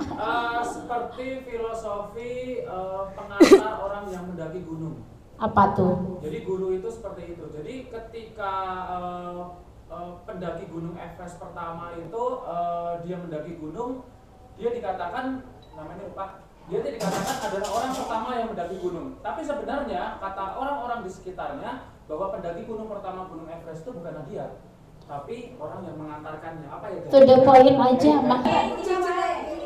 N: Seperti filosofi pengantar orang yang mendaki gunung.
D: Apa tuh?
N: Jadi guru itu seperti itu. Jadi ketika pendaki gunung Everest pertama itu dia mendaki gunung, dia dikatakan namanya lupa. Dia dikatakan adalah orang pertama yang mendaki gunung. Tapi sebenarnya kata orang-orang di sekitarnya bahwa pendaki gunung pertama gunung Everest itu bukanlah dia, tapi orang yang mengantarkannya. Apa ya?
D: To the point aja,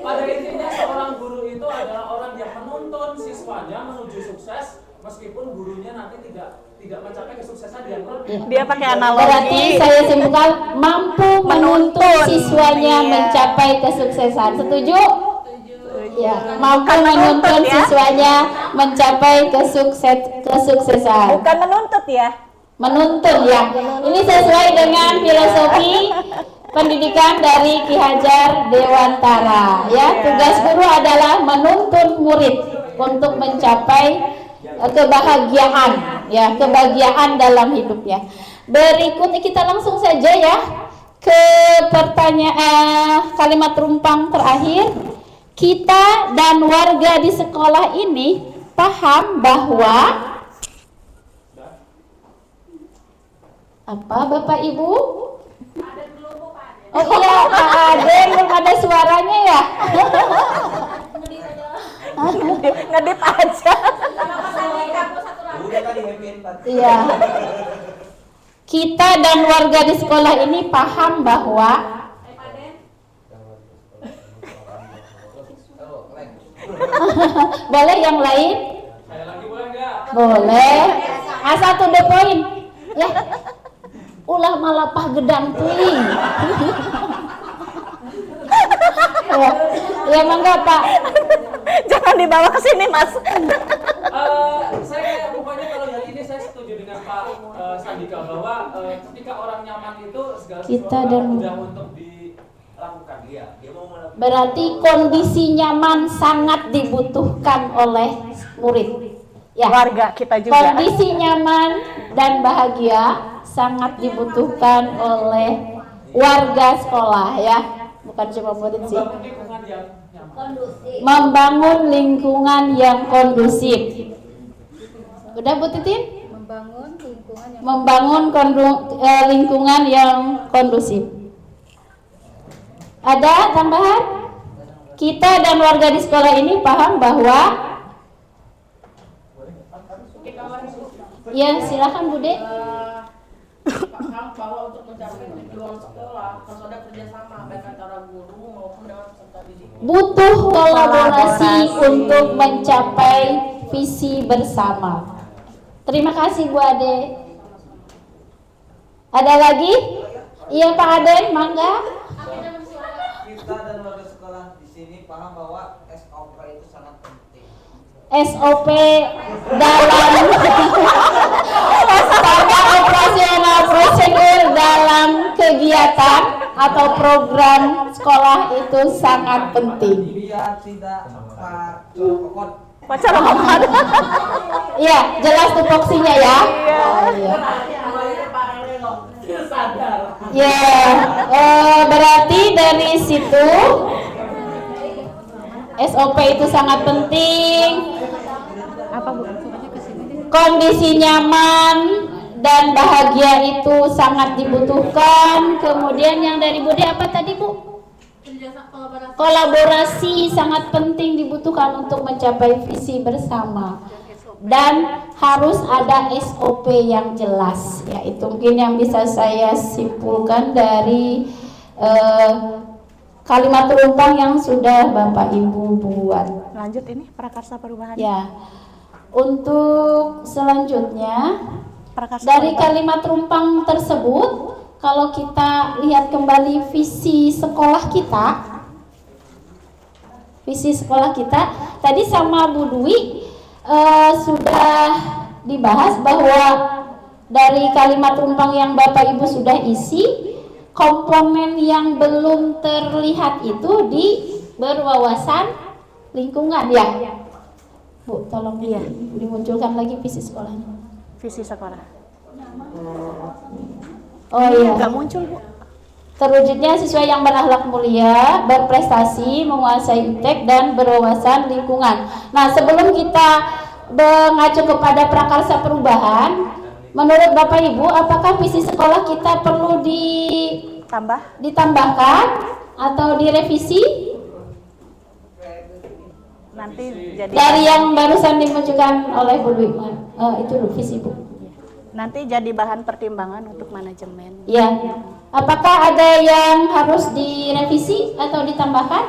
N: Pada intinya seorang guru itu adalah orang yang menuntun siswanya menuju sukses, meskipun gurunya nanti tidak mencapai kesuksesan yang
O: Dia pakai analogi.
D: Berarti saya simpulkan mampu menuntun siswanya mencapai kesuksesan. Setuju? Ya, mampu menuntun siswanya mencapai kesuksesan.
O: Bukan menuntut ya.
D: Menuntun ya. Ini sesuai dengan filosofi pendidikan dari Ki Hajar Dewantara ya. Tugas guru adalah menuntun murid untuk mencapai kebahagiaan ya, kebahagiaan dalam hidupnya. Berikutnya kita langsung saja ya ke pertanyaan kalimat rumpang terakhir. Kita dan warga di sekolah ini paham bahwa apa Bapak Ibu? Oh iya, Pak Aden belum ada suaranya ya?
O: Ngedit aja.
D: Iya. Kita dan warga di sekolah ini paham bahwa boleh yang lain?
N: Saya lagi boleh nggak?
D: Boleh. Asal to the point. Ya. Ulah malapah gedang teuing. Ya mangga Pak.
O: Jangan dibawa ke sini Mas.
N: Saya pokoknya kalau yang ini saya setuju dengan Pak Sandika bahwa ketika orang nyaman itu segala sesuatu mudah untuk dilakukan. Dia mau melakukan
D: Berarti kondisi nyaman sangat dibutuhkan oleh murid. Ya,
O: warga kita juga.
D: Kondisi nyaman dan bahagia sangat dibutuhkan oleh warga sekolah ya, bukan cuma murid sih. Membangun lingkungan yang kondusif. Udah Bu Titin? Membangun lingkungan yang kondusif. Ada tambahan? Kita dan warga di sekolah ini paham bahwa ya silakan Bude.
M: Paham bahwa untuk mencapai tujuan sekolah harus ada kerjasama baik antara guru maupun dengan peserta didik.
D: Butuh kolaborasi untuk mencapai visi bersama. Terima kasih Bu Ade. Ada lagi? Iya Pak Aden, mangga.
K: Kita dan warga sekolah di sini paham bahwa SOP itu sangat penting.
D: SOP dalam standar operasional prosedur dalam kegiatan atau program sekolah itu sangat penting.
K: Biar tidak
D: Iya, jelas tupoksinya ya. Ya, berarti dari situ SOP itu sangat penting. Apa Bu? Kondisi nyaman dan bahagia itu sangat dibutuhkan. Kemudian yang dari Bude apa tadi Bu? Kolaborasi sangat penting dibutuhkan untuk mencapai visi bersama. Dan harus ada SOP yang jelas. Ya, itu mungkin yang bisa saya simpulkan dari kalimat rumpang yang sudah Bapak Ibu buat.
O: Lanjut ini prakarsa perubahan.
D: Ya. Untuk selanjutnya dari kalimat rumpang tersebut, kalau kita lihat kembali visi sekolah kita tadi sama Bu Dwi sudah dibahas bahwa dari kalimat rumpang yang Bapak Ibu sudah isi, komponen yang belum terlihat itu di berwawasan lingkungan ya. Bu, tolong dimunculkan lagi visi sekolahnya.
O: Visi sekolah.
D: Oh iya.
O: Nggak muncul Bu.
D: Terwujudnya siswa yang berakhlak mulia, berprestasi, menguasai iptek dan berwawasan lingkungan. Nah, sebelum kita mengacu kepada prakarsa perubahan, menurut Bapak Ibu, apakah visi sekolah kita perlu ditambahkan atau direvisi?
O: Nanti jadi
D: dari yang barusan dimunculkan oleh Bu Dwi. Itu visi Bu.
O: Nanti jadi bahan pertimbangan untuk manajemen.
D: Ya. Apakah ada yang harus direvisi atau ditambahkan?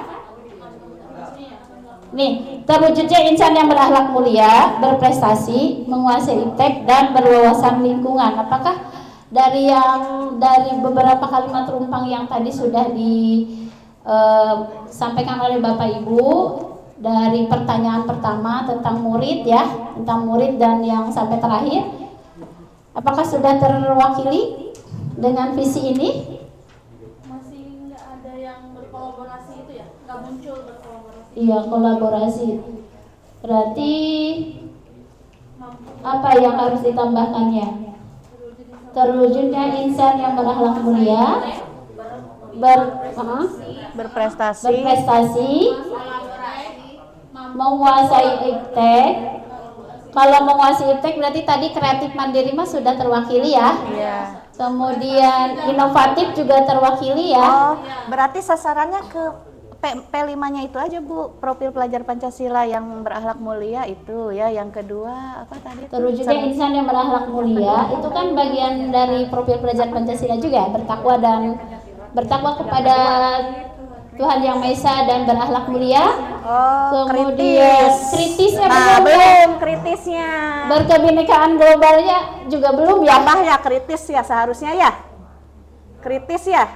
D: Nih, terwujudnya insan yang berakhlak mulia, berprestasi, menguasai iptek dan berwawasan lingkungan. Apakah dari beberapa kalimat rumpang yang tadi sudah disampaikan oleh Bapak Ibu, dari pertanyaan pertama tentang murid ya, tentang murid dan yang sampai terakhir, apakah sudah terwakili dengan visi ini?
L: Masih nggak ada yang berkolaborasi itu ya, nggak muncul berkolaborasi.
D: Iya, kolaborasi. Berarti apa yang harus ditambahkannya? Terwujudnya insan yang berakhlak mulia, berprestasi, menguasai iptek. Kalau menguasai iptek berarti tadi kreatif mandiri mah sudah terwakili ya.
O: Iya.
D: Kemudian inovatif juga terwakili ya.
O: Oh, berarti sasarannya ke P5-nya itu aja Bu, profil pelajar Pancasila yang berakhlak mulia itu ya. Yang kedua apa tadi?
D: Terwujudnya insan yang berakhlak mulia itu kan bagian dari profil pelajar Pancasila juga, bertakwa kepada Tuhan Yang Maha Esa dan berakhlak mulia.
O: Oh,
D: kemudian kritis ya,
O: belum kritisnya.
D: Berkebinekaan globalnya juga belum ya.
O: Tambah ya kritis ya seharusnya ya. Kritis ya.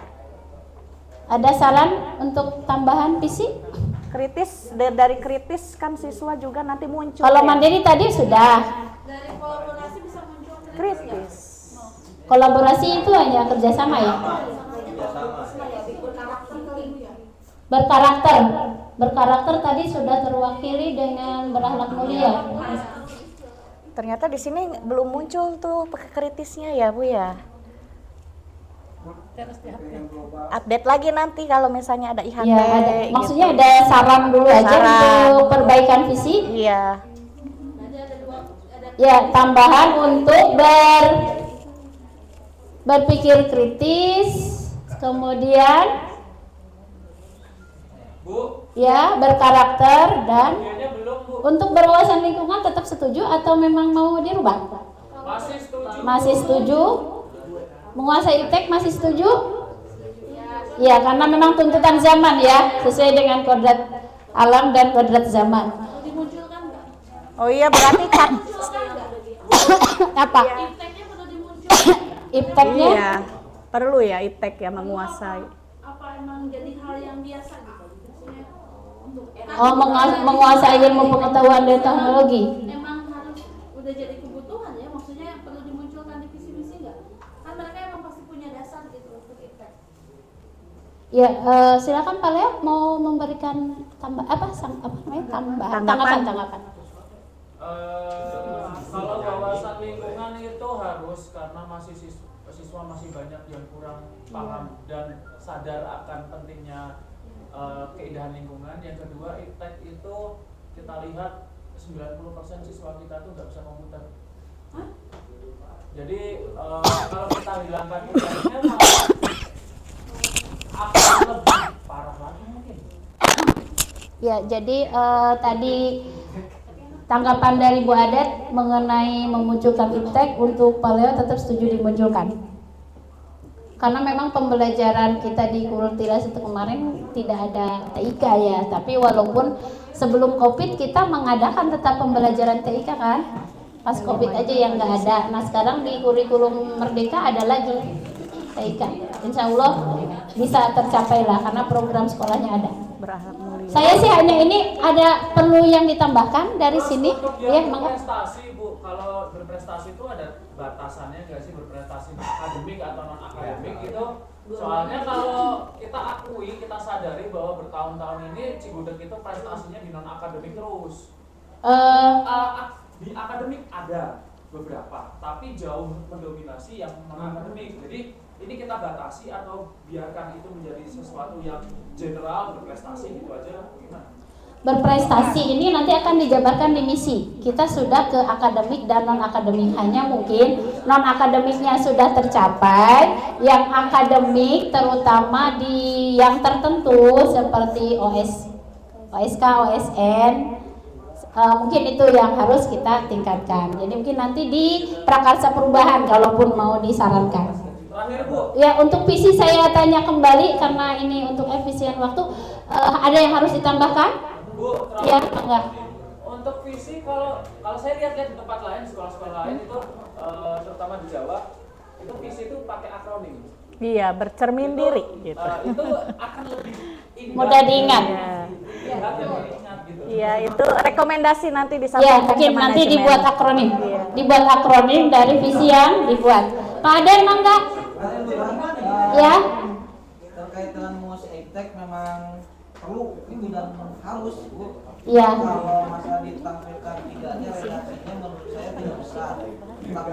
D: Ada saran untuk tambahan visi?
O: Kritis, dari kritis kan siswa juga nanti muncul.
D: Kalau
O: ya.
D: mandiri tadi sudah.
L: Dari kolaborasi bisa muncul
O: kritis.
D: Kolaborasi itu hanya kerjasama ya. Berkarakter tadi sudah terwakili dengan berakhlak mulia.
O: Ternyata di sini belum muncul tuh kritisnya ya Bu ya. Update lagi nanti kalau misalnya ada IHT.
D: Ya, ada.
O: Gitu.
D: Maksudnya ada saran dulu aja untuk perbaikan visi.
O: Iya.
D: Ya, tambahan untuk berpikir kritis, kemudian
N: Bu,
D: ya berkarakter dan
N: videonya belum Bu.
D: untuk berwawasan lingkungan tetap setuju atau memang mau dirubah?
N: Masih setuju.
D: Masih setuju? Menguasai iptek masih setuju? Ya, karena memang tuntutan zaman ya, sesuai dengan kodrat alam dan kodrat zaman.
O: Oh iya, berarti
D: apa? Ipteknya?
O: Iya, perlu ya iptek ya menguasai.
L: Apa emang jadi hal yang biasa gitu? Maksudnya untuk
D: Oh, menguasai ilmu pengetahuan dan teknologi.
L: emang harus udah jadi kebutuhan ya, maksudnya perlu dimunculkan di visi-misi nggak? Kan mereka emang pasti punya dasar gitu untuk iptek.
D: Ya, silakan Pak Leo mau memberikan tanggapan.
N: Kalau wawasan lingkungan itu harus, karena masih siswa masih banyak yang kurang paham dan sadar akan pentingnya keindahan lingkungan. Yang kedua, iptek itu kita lihat 90% siswa kita tuh nggak bisa komputer. Jadi kalau kita hilangkan ipteknya akan lebih parah lagi mungkin.
D: Ya, jadi tadi tanggapan dari Bu Adet mengenai memunculkan iptek untuk Pak Leo tetap setuju dimunculkan. Karena memang pembelajaran kita di Kultilas itu kemarin tidak ada TIK ya, tapi walaupun sebelum COVID kita mengadakan tetap pembelajaran TIK kan, pas COVID aja yang nggak ada. Nah sekarang di kurikulum Merdeka ada lagi TIK. Insya Allah bisa tercapai lah karena program sekolahnya ada. Saya sih hanya ini ada perlu yang ditambahkan dari sini. Ya,
N: berprestasi Bu, kalau berprestasi itu ada batasannya nggak sih, berprestasi akademik atau non akademik gitu? Soalnya kalau kita akui, kita sadari bahwa bertahun-tahun ini Cigudeg itu prestasinya di non akademik terus. Di akademik ada beberapa, tapi jauh mendominasi yang non akademik. Jadi ini kita batasi atau biarkan itu menjadi sesuatu yang general, berprestasi gitu aja, gimana?
D: Berprestasi ini nanti akan dijabarkan di misi. Kita sudah ke akademik dan non akademik, hanya mungkin non akademiknya sudah tercapai, yang akademik terutama di yang tertentu seperti OSK, OSN, mungkin itu yang harus kita tingkatkan. Jadi mungkin nanti di prakarsa perubahan kalaupun mau disarankan. Ya, untuk visi saya tanya kembali karena ini untuk efisien waktu. Ada yang harus ditambahkan?
N: Bu,
D: ya, enggak.
N: Untuk visi kalau saya lihat-lihat di tempat lain, sekolah-sekolah lain itu terutama di Jawa, itu visi itu pakai akronim.
O: Iya, bercermin diri gitu.
N: Itu akan lebih
D: mudah diingat.
O: Iya, itu rekomendasi nanti
D: Ya,
O: disampaikan
D: mungkin
O: ke
D: nanti
O: manajemen.
D: dibuat akronim. Dibuat akronim dari visi yang dibuat. Pak Aden, mangga. Ya.
K: Terkait dengan menguasai iptek memang perlu itu dan harus Bu.
D: Iya.
K: Kalau masalah ditampilkan tidaknya redaksinya menurut saya tidak besar. Tapi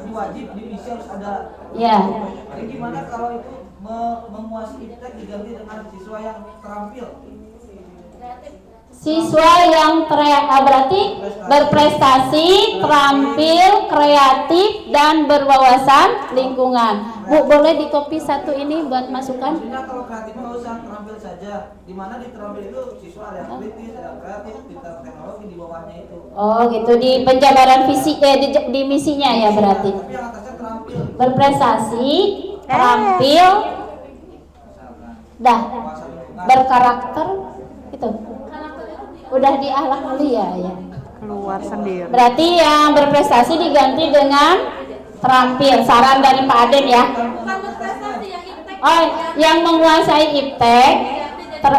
K: itu wajib di misi harus ada.
D: Iya.
K: Jadi gimana kalau itu menguasai iptek diganti dengan siswa yang terampil?
D: Siswa yang berarti berprestasi, terampil, kreatif, dan berwawasan lingkungan. Bu, boleh di copy satu ini buat masukan?
K: Maksudnya kalau kreatif nggak usah terampil saja. Di mana di terampil itu siswa ada yang kritis, ada yang kreatif, pintar teknologi di bawahnya itu.
D: Oh gitu, di penjabaran visi di misinya ya berarti.
K: Tapi yang atasnya terampil.
D: Berprestasi, terampil, dah berkarakter itu. Udah di akhlak mulia ya.
O: Keluar sendiri.
D: Berarti yang berprestasi diganti dengan terampil. Saran dari Pak Aden ya. Oh, yang menguasai iptek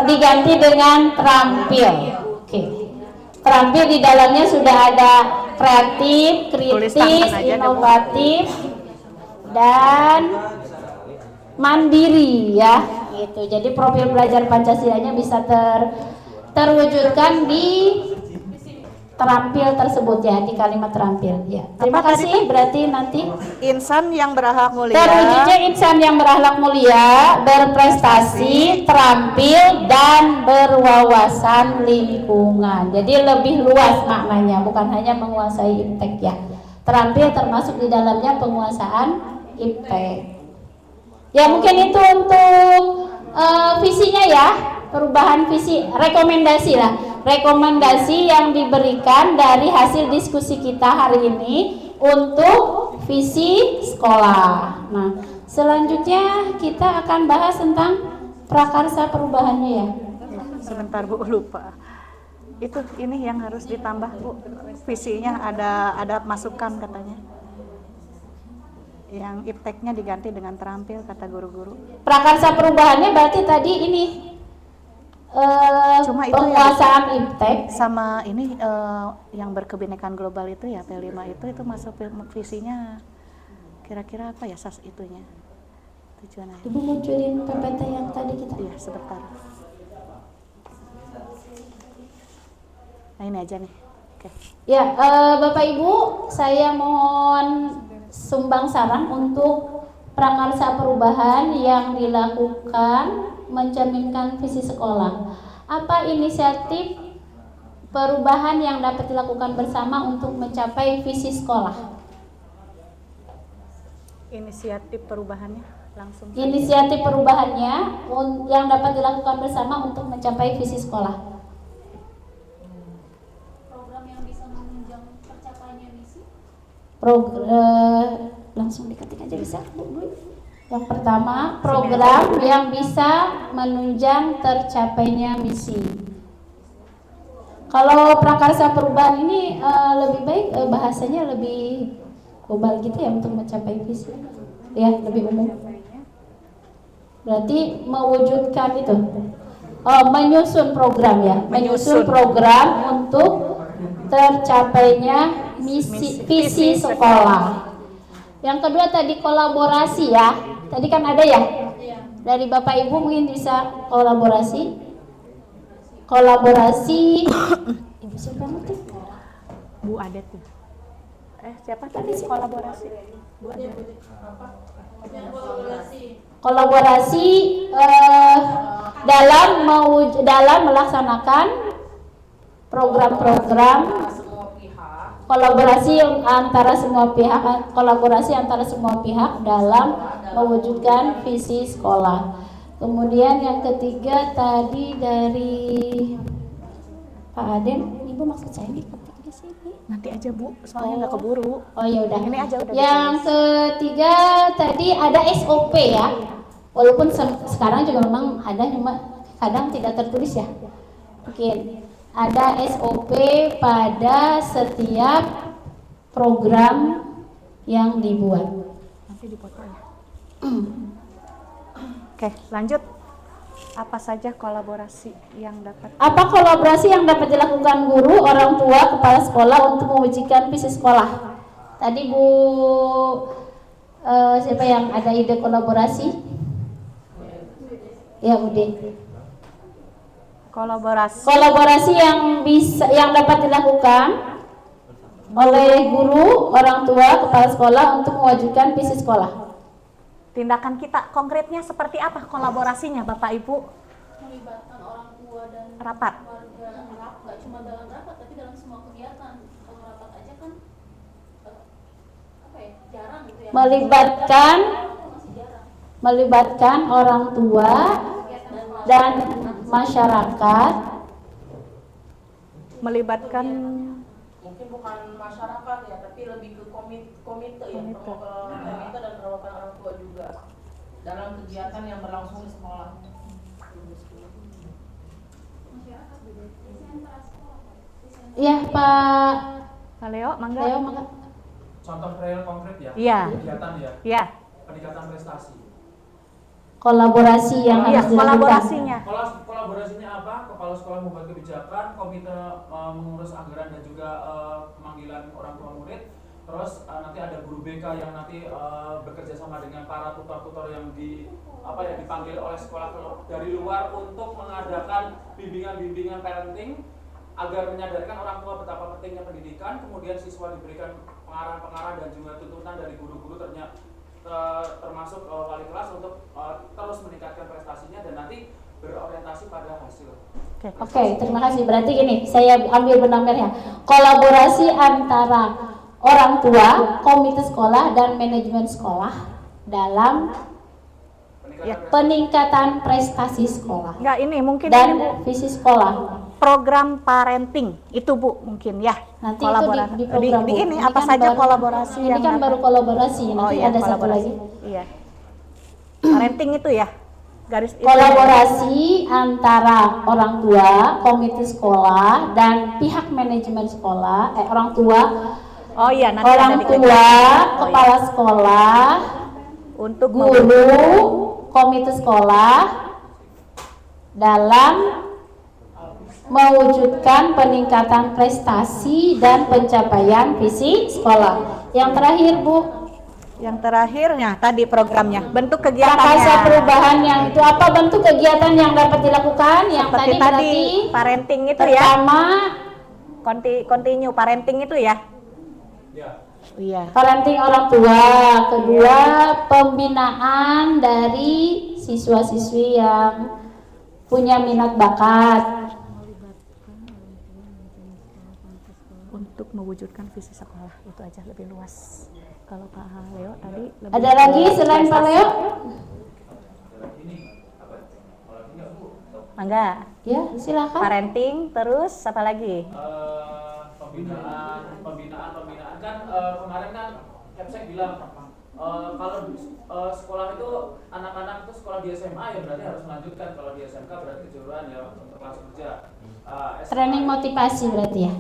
D: diganti dengan terampil. Oke. Terampil di dalamnya sudah ada kreatif, kritis, inovatif, dan mandiri ya. gitu. Jadi profil belajar Pancasilanya bisa terwujudkan di terampil tersebut ya, di kalimat terampil ya. Terima kasih. Berarti nanti
O: insan yang berakhlak mulia,
D: terwujudnya insan yang berakhlak mulia, berprestasi, terampil, dan berwawasan lingkungan. Jadi lebih luas maknanya, bukan hanya menguasai iptek ya. Terampil termasuk di dalamnya penguasaan iptek. Ya mungkin itu untuk visinya ya, perubahan visi, rekomendasi lah. Rekomendasi yang diberikan dari hasil diskusi kita hari ini untuk visi sekolah. Nah, selanjutnya kita akan bahas tentang prakarsa perubahannya ya.
O: Sebentar Bu, lupa. Itu ini yang harus ditambah Bu. Visinya ada masukan katanya. Yang ipteknya diganti dengan terampil kata guru-guru.
D: Prakarsa perubahannya berarti tadi ini
O: cuma itu
D: penguasaan iptek
O: sama ini yang berkebinekaan global itu ya P5 itu masuk visinya kira-kira apa ya SAS itunya tujuannya.
D: Ibu munculin PPT yang tadi kita.
O: Iya sebentar. Nah ini aja nih. Oke.
D: Ya Bapak Ibu, saya mohon sumbang saran untuk prakarsa perubahan yang dilakukan mencerminkan visi sekolah. Apa inisiatif perubahan yang dapat dilakukan bersama untuk mencapai visi sekolah?
O: Inisiatif perubahannya langsung.
D: Inisiatif perubahannya yang dapat dilakukan bersama untuk mencapai visi sekolah.
L: Program yang bisa menunjang tercapainya misi.
D: Langsung diketik aja bisa, Bu. Yang pertama, program yang bisa menunjang tercapainya misi. Kalau prakarsa perubahan ini lebih baik bahasanya lebih global gitu ya untuk mencapai visi. Ya, lebih umum. Berarti mewujudkan itu. Menyusun program ya, menyusun program untuk tercapainya visi sekolah. Yang kedua tadi kolaborasi ya. Tadi kan ada ya? Dari Bapak Ibu mungkin bisa kolaborasi. Ibu siapa nanti?
O: Bu Adet tuh. Siapa tadi kolaborasi? Bu Adet.
D: Kolaborasi dalam melaksanakan program-program kolaborasi antara semua pihak dalam mewujudkan visi sekolah. Kemudian yang ketiga tadi dari Pak Aden, Ibu maksud saya ini ketik di sini.
O: Nanti aja Bu, soalnya nggak keburu.
D: Oh ya udah.
O: Ini aja udah.
D: Yang ketiga tadi ada SOP ya. Walaupun sekarang juga memang ada, cuma kadang tidak tertulis ya. Mungkin ada SOP pada setiap program yang dibuat.
O: Nanti dipotong ya. Oke, lanjut. Apa saja kolaborasi yang dapat?
D: Apa kolaborasi yang dapat dilakukan guru, orang tua, kepala sekolah untuk mewujudkan visi sekolah? Tadi Bu siapa yang ada ide kolaborasi? Ya, Bude. Kolaborasi yang dapat dilakukan oleh guru, orang tua, kepala sekolah untuk mewujudkan visi sekolah.
O: Tindakan kita konkretnya seperti apa kolaborasinya Bapak Ibu?
L: Melibatkan orang tua dan
O: rapat.
L: Warga, nggak cuma dalam rapat tapi dalam semua kegiatan. Kalau rapat aja kan jarang gitu ya.
D: Melibatkan orang tua dan masyarakat.
O: Melibatkan
M: mungkin bukan masyarakat ya, tapi lebih ke komite ya, komite dan perwakilan orang tua juga dalam kegiatan yang berlangsung di sekolah.
D: Iya Pak
O: Leo, mangga.
N: Contoh real konkret ya?
O: Iya.
N: Kegiatan ya?
O: Iya.
N: Peningkatan prestasi.
D: Kolaborasi yang harus dilakukan.
N: Kolaborasinya apa? Kepala sekolah membuat kebijakan, komite mengurus anggaran dan juga pemanggilan orang tua murid. Terus nanti ada guru BK yang nanti bekerja sama dengan para tutor-tutor yang dipanggil oleh sekolah dari luar untuk mengadakan bimbingan-bimbingan parenting agar menyadarkan orang tua betapa pentingnya pendidikan. Kemudian siswa diberikan pengarah-pengarah dan juga tuntunan dari guru-guru termasuk wali kelas untuk terus meningkatkan prestasinya dan nanti berorientasi pada hasil.
D: Oke, terima kasih. Berarti gini, saya ambil benang merahnya. Kolaborasi antara orang tua, komite sekolah, dan manajemen sekolah dalam peningkatan prestasi sekolah.
O: Enggak, ini mungkin
D: dan
O: ini,
D: visi sekolah.
O: Program parenting itu Bu mungkin ya.
D: Nanti
O: kolaborasi
D: itu di program
O: di ini
D: kan
O: apa saja
D: baru,
O: kolaborasi
D: ini
O: yang
D: kan baru kolaborasi. Nanti
O: iya,
D: ada satu
O: kolaborasi.
D: lagi.
O: Iya. Parenting itu ya. Garis
D: Kolaborasi antara orang tua, komite sekolah, dan pihak manajemen sekolah, orang tua,
O: oh iya, nanti
D: orang
O: ada
D: tua, kepala sekolah,
O: untuk
D: guru, komite sekolah dalam mewujudkan peningkatan prestasi dan pencapaian visi sekolah. Yang terakhir Bu,
O: yang terakhirnya tadi programnya, bentuk kegiatannya.
D: Prakarsa perubahan yang itu apa bentuk kegiatan yang dapat dilakukan? Yang
O: seperti
D: tadi berarti
O: parenting itu
D: pertama,
O: ya. Continue parenting itu ya. Iya.
D: Parenting orang tua, kedua pembinaan dari siswa-siswi yang punya minat bakat
O: untuk mewujudkan visi sekolah, itu aja lebih luas. Kalau Pak Leo tadi lebih
D: ada lagi selain Pak Leo?
O: Mangga.
D: Ya, silakan.
O: Parenting, terus apa lagi?
N: Pembinaan kan kemarin kan Kepsek bilang kalau sekolah itu anak-anak itu sekolah di SMA ya berarti harus melanjutkan, kalau di SMK berarti kejuruan ya untuk langsung kerja.
D: Training motivasi berarti ya.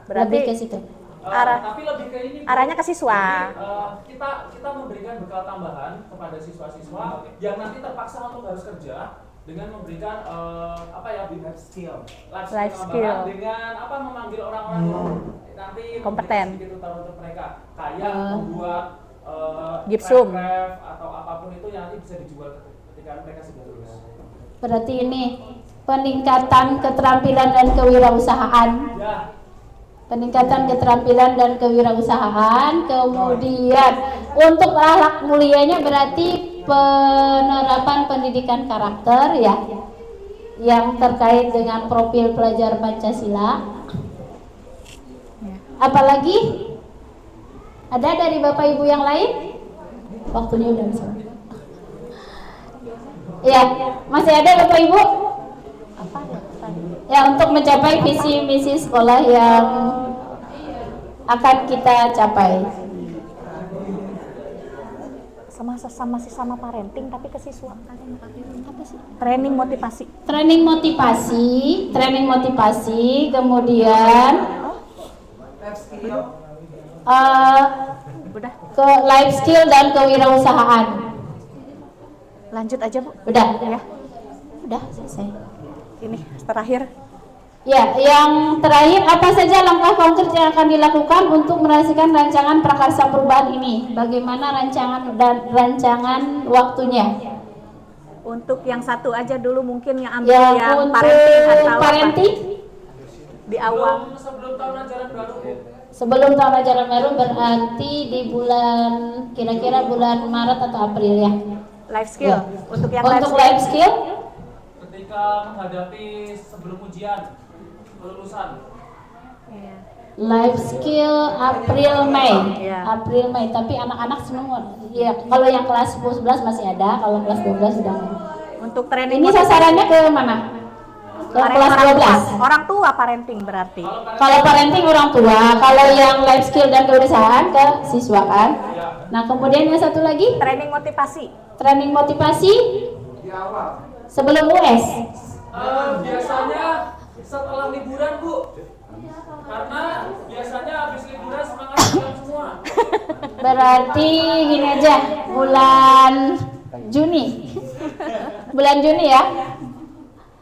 O: Berarti
D: lebih ke situ.
N: Tapi lebih ke ini
O: arahnya ke siswa.
N: Kita memberikan bekal tambahan kepada siswa-siswa yang nanti terpaksa untuk harus kerja dengan memberikan life skill dengan memanggil orang-orang yang nanti
O: kompeten
N: untuk mereka kayak membuat
O: gipsum
N: atau apapun itu yang nanti bisa dijual ketika mereka sudah lulus.
D: Berarti ini peningkatan keterampilan dan kewirausahaan.
N: Ya.
D: Peningkatan keterampilan dan kewirausahaan, kemudian untuk akhlak mulianya berarti penerapan pendidikan karakter ya, yang terkait dengan profil pelajar Pancasila. Apalagi ada dari Bapak Ibu yang lain? Waktunya udah habis. Ya, masih ada Bapak Ibu? Ya, untuk mencapai visi misi sekolah yang akan kita capai. Sama parenting tapi ke siswa. Apa sih?
O: Training motivasi.
D: Training motivasi, kemudian ke life skill dan kewirausahaan.
O: Lanjut aja Bu.
D: Udah
O: ya.
D: Udah selesai.
O: Ini terakhir.
D: Ya, yang terakhir apa saja langkah konkret yang akan dilakukan untuk merealisasikan rancangan prakarsa perubahan ini? Bagaimana rancangan waktunya?
O: Untuk yang satu aja dulu mungkin yang ambil yang
D: untuk
O: parenting atau
D: parenting?
O: Di awal.
N: Sebelum tahun ajaran baru.
D: Sebelum tahun ajaran baru berarti di bulan kira-kira bulan Maret atau April ya.
O: Life skill.
D: Ya.
O: Untuk yang
D: untuk life skill?
N: Ketika menghadapi sebelum ujian kelulusan.
D: Life skill April Mei.
O: Ya.
D: April Mei, tapi anak-anak semua ya, kalau yang kelas 11 masih ada, kalau kelas 12 sudah.
O: Untuk training
D: ini sasarannya ke mana? Ke kelas 12.
O: Orang tua parenting berarti.
D: Kalau parenting orang tua, kalau yang life skill dan kewirausahaan ke siswa kan. Nah, kemudian yang satu lagi
O: training motivasi.
D: Training motivasi
N: Di awal.
D: sebelum US.
N: Biasanya setelah liburan Bu, karena biasanya habis liburan semangat semua.
D: Berarti gini aja, bulan Juni. Bulan Juni ya.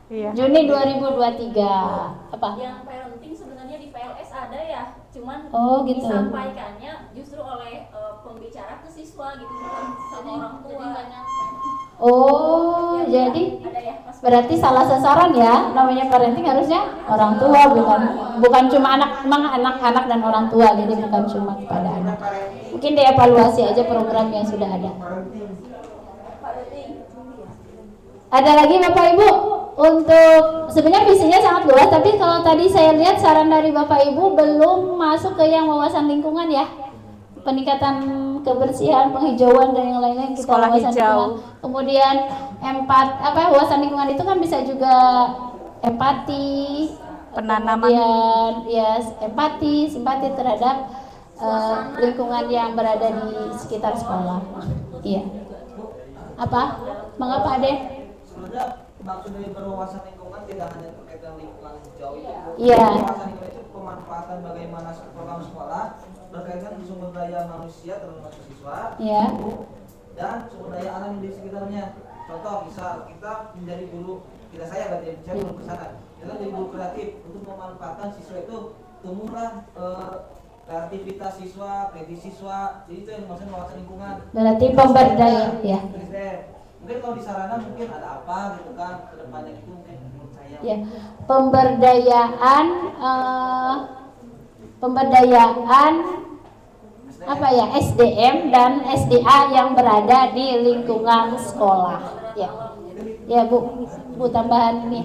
O: Iya.
D: Juni 2023. Apa?
L: Yang parenting sebenarnya di PLS ada ya, cuman
D: Oh, gitu.
L: disampaikannya justru oleh pembicara ke siswa gitu, bukan sama orang tua.
D: Oh,
L: Ya,
D: jadi
L: ada ya pas
D: berarti salah sasaran ya, namanya parenting harusnya orang tua, bukan cuma anak-anak dan orang tua, jadi bukan cuma kepada anak. Mungkin dievaluasi aja program yang sudah ada. Ada lagi Bapak Ibu untuk sebenarnya visinya sangat luas, tapi kalau tadi saya lihat saran dari Bapak Ibu belum masuk ke yang wawasan lingkungan ya. Peningkatan kebersihan, penghijauan dan yang lain-lain kita
O: Sekolah
D: wawasan
O: hijau.
D: lingkungan. Kemudian wawasan lingkungan itu kan bisa juga empati,
O: Penanaman.
D: kemudian ya empati, simpati terhadap lingkungan yang berada di sekitar sekolah. Iya. Apa? Mengapa Ade?
K: Sebenarnya maksud dari berwawasan lingkungan tidak hanya terkait dengan lingkungan hijau itu.
D: Iya.
K: Berwawasan lingkungan itu pemanfaatan bagaimana program sekolah berkaitan dengan sumber daya manusia termasuk siswa.
D: Iya.
K: Dan sumber daya alam di sekitarnya. Contoh misal kita menjadi guru, saya berarti saya belum ke sana. Kita menjadi guru kreatif untuk memanfaatkan siswa itu tumbuhlah kreativitas siswa, kritis siswa. Jadi itu yang dimaksud wawasan lingkungan.
D: Berarti pemberdaya ya.
K: Mungkin kalau di sarana mungkin ada apa gitu kan kedepannya itu mungkin menurut saya.
D: Ya, pemberdayaan apa ya, SDM dan SDA yang berada di lingkungan sekolah. Ya, ya Bu tambahan ini.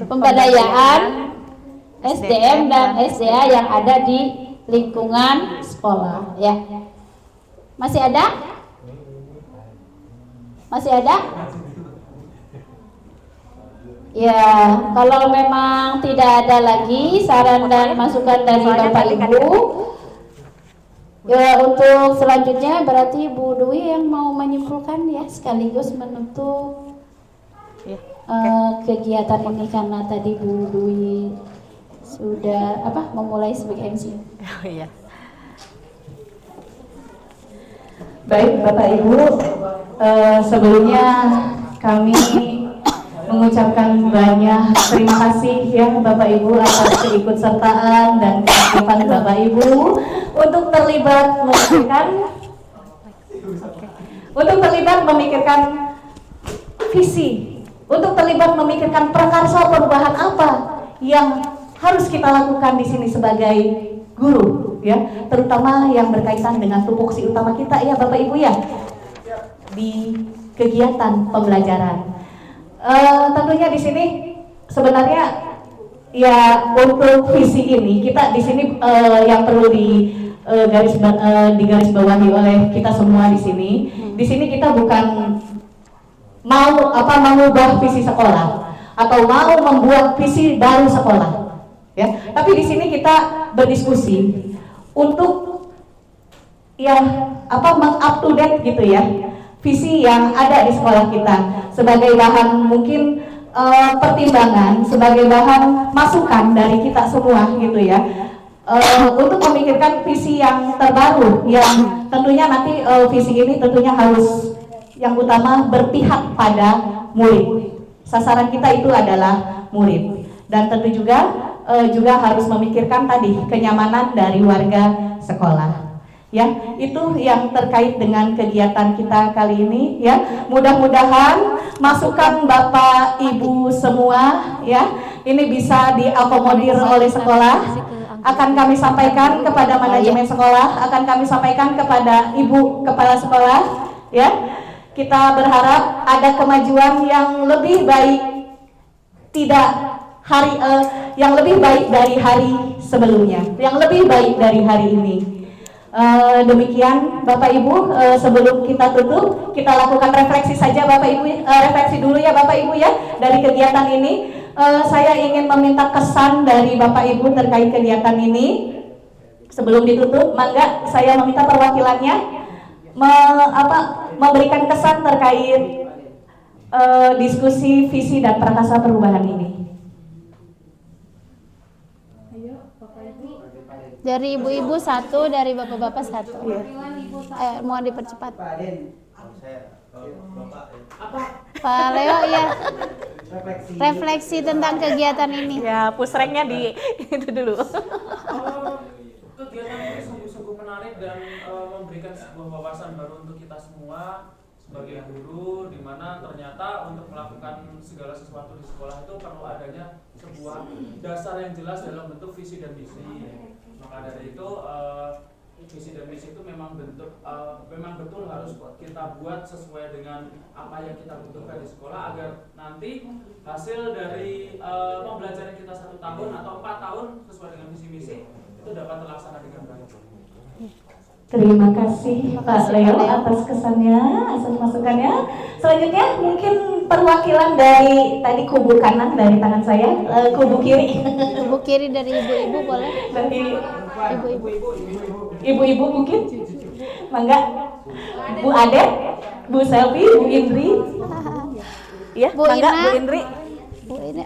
D: Pemberdayaan SDM dan SDA yang ada di lingkungan sekolah. Ya, masih ada? Masih ada? Ya, kalau memang tidak ada lagi saran dan masukan dari Bapak Ibu, ya untuk selanjutnya berarti Bu Dwi yang mau menyimpulkan ya, sekaligus menutup kegiatan ini karena tadi Bu Dwi sudah memulai sebagai MC.
O: Oh iya.
A: Baik Bapak Ibu, sebelumnya kami mengucapkan banyak terima kasih ya Bapak Ibu atas keikutsertaan dan keaktifan Bapak Ibu untuk terlibat memikirkan visi, untuk terlibat memikirkan prakarsa perubahan apa yang harus kita lakukan di sini sebagai guru ya, terutama yang berkaitan dengan tupoksi utama kita ya Bapak Ibu ya di kegiatan pembelajaran. Tentunya di sini sebenarnya ya untuk visi ini kita di sini yang perlu digarisbawahi oleh kita semua di sini. Di sini kita bukan mau mengubah visi sekolah atau mau membuat visi baru sekolah. Ya, tapi di sini kita berdiskusi untuk meng-up to date gitu ya visi yang ada di sekolah kita sebagai bahan mungkin pertimbangan, sebagai bahan masukan dari kita semua gitu ya, untuk memikirkan visi yang terbaru yang tentunya nanti visi ini tentunya harus yang utama berpihak pada murid. Sasaran kita itu adalah murid dan tentu juga harus memikirkan tadi kenyamanan dari warga sekolah. Ya, itu yang terkait dengan kegiatan kita kali ini ya. Mudah-mudahan masukan Bapak Ibu semua ya ini bisa diakomodir oleh sekolah. Akan kami sampaikan kepada manajemen sekolah, akan kami sampaikan kepada Ibu Kepala Sekolah ya. Kita berharap ada kemajuan yang lebih baik, yang lebih baik dari hari sebelumnya, yang lebih baik dari hari ini. Demikian Bapak Ibu, sebelum kita tutup kita lakukan refleksi saja Bapak Ibu, refleksi dulu ya Bapak Ibu ya dari kegiatan ini. Saya ingin meminta kesan dari Bapak Ibu terkait kegiatan ini. Sebelum ditutup, mangga saya meminta perwakilannya memberikan kesan terkait diskusi visi dan prakarsa perubahan ini.
D: Dari ibu-ibu satu, dari bapak-bapak satu. Mohon dipercepat. Pak Leo ya. Refleksi tentang kegiatan ini.
O: Ya, pusreknya di itu dulu.
N: Kegiatan ini sungguh-sungguh menarik. menarik dan memberikan sebuah wawasan baru untuk kita semua sebagai guru, di mana ternyata untuk melakukan segala sesuatu di sekolah itu perlu adanya sebuah dasar yang jelas dalam bentuk visi dan misi. Maka dari itu visi dan misi itu memang betul harus kita buat sesuai dengan apa yang kita butuhkan di sekolah, agar nanti hasil dari pembelajaran kita 1 tahun atau 4 tahun sesuai dengan visi misi itu dapat terlaksana dengan baik.
A: Terima kasih Pak Leo atas kesannya, atas masukannya. Selanjutnya mungkin perwakilan dari tadi kubu kanan dari tangan saya, kubu kiri.
D: Kubu kiri dari ibu-ibu boleh?
A: Dari
D: Ibu-ibu.
A: ibu-ibu mungkin? Mangga. Bu Ade, Bu Selvi, Bu Indri. Ya,
D: Bu
A: mangga
D: Ina.
A: Bu Indri.
D: Bu ini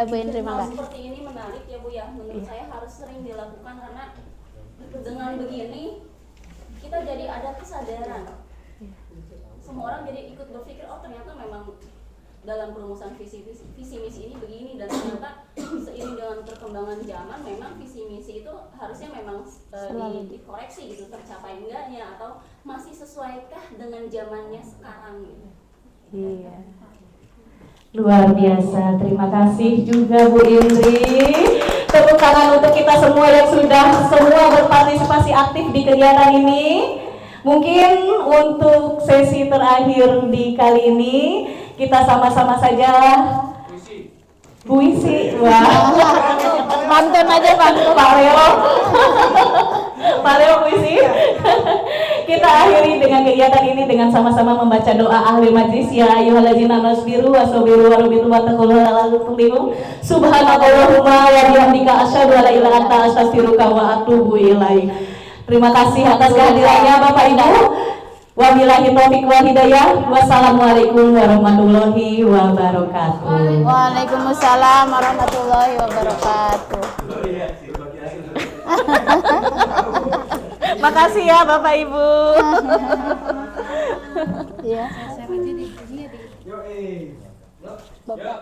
D: Bu Indri mangga.
L: Seperti ini menarik ya Bu ya. Menurut saya harus sering dilakukan, karena dengan begini kita jadi ada kesadaran. Semua orang jadi ikut berpikir, oh ternyata memang dalam perumusan visi misi ini begini, dan ternyata seiring dengan perkembangan zaman memang visi misi itu harusnya memang dikoreksi gitu, tercapai enggaknya atau masih sesuaikah dengan zamannya sekarang gitu.
A: Iya. Luar biasa, terima kasih juga Bu Indri. Tepuk tangan untuk kita semua yang sudah semua berpartisipasi aktif di kegiatan ini. Mungkin untuk sesi terakhir di kali ini kita sama-sama saja puisi. Wah,
D: Pantun aja pantun.
A: Pak Leo. Pak Leo puisi. Kita akhiri dengan kegiatan ini dengan sama-sama membaca doa ahli majlis. Ya ayyuhallazina nasbiru wasabiru warubitu wattaqullah la'allakum subhanallahumma wa bihamdika asyhadu an la ilaha illa anta astaghfiruka wa atubu ilaik. Terima kasih atas kehadirannya Bapak Ibu. Wabillahi taufiq wal hidayah. Wassalamualaikum warahmatullahi wabarakatuh.
D: Waalaikumsalam warahmatullahi wabarakatuh.
O: Makasih ya Bapak Ibu.
D: Iya.
N: Bapak.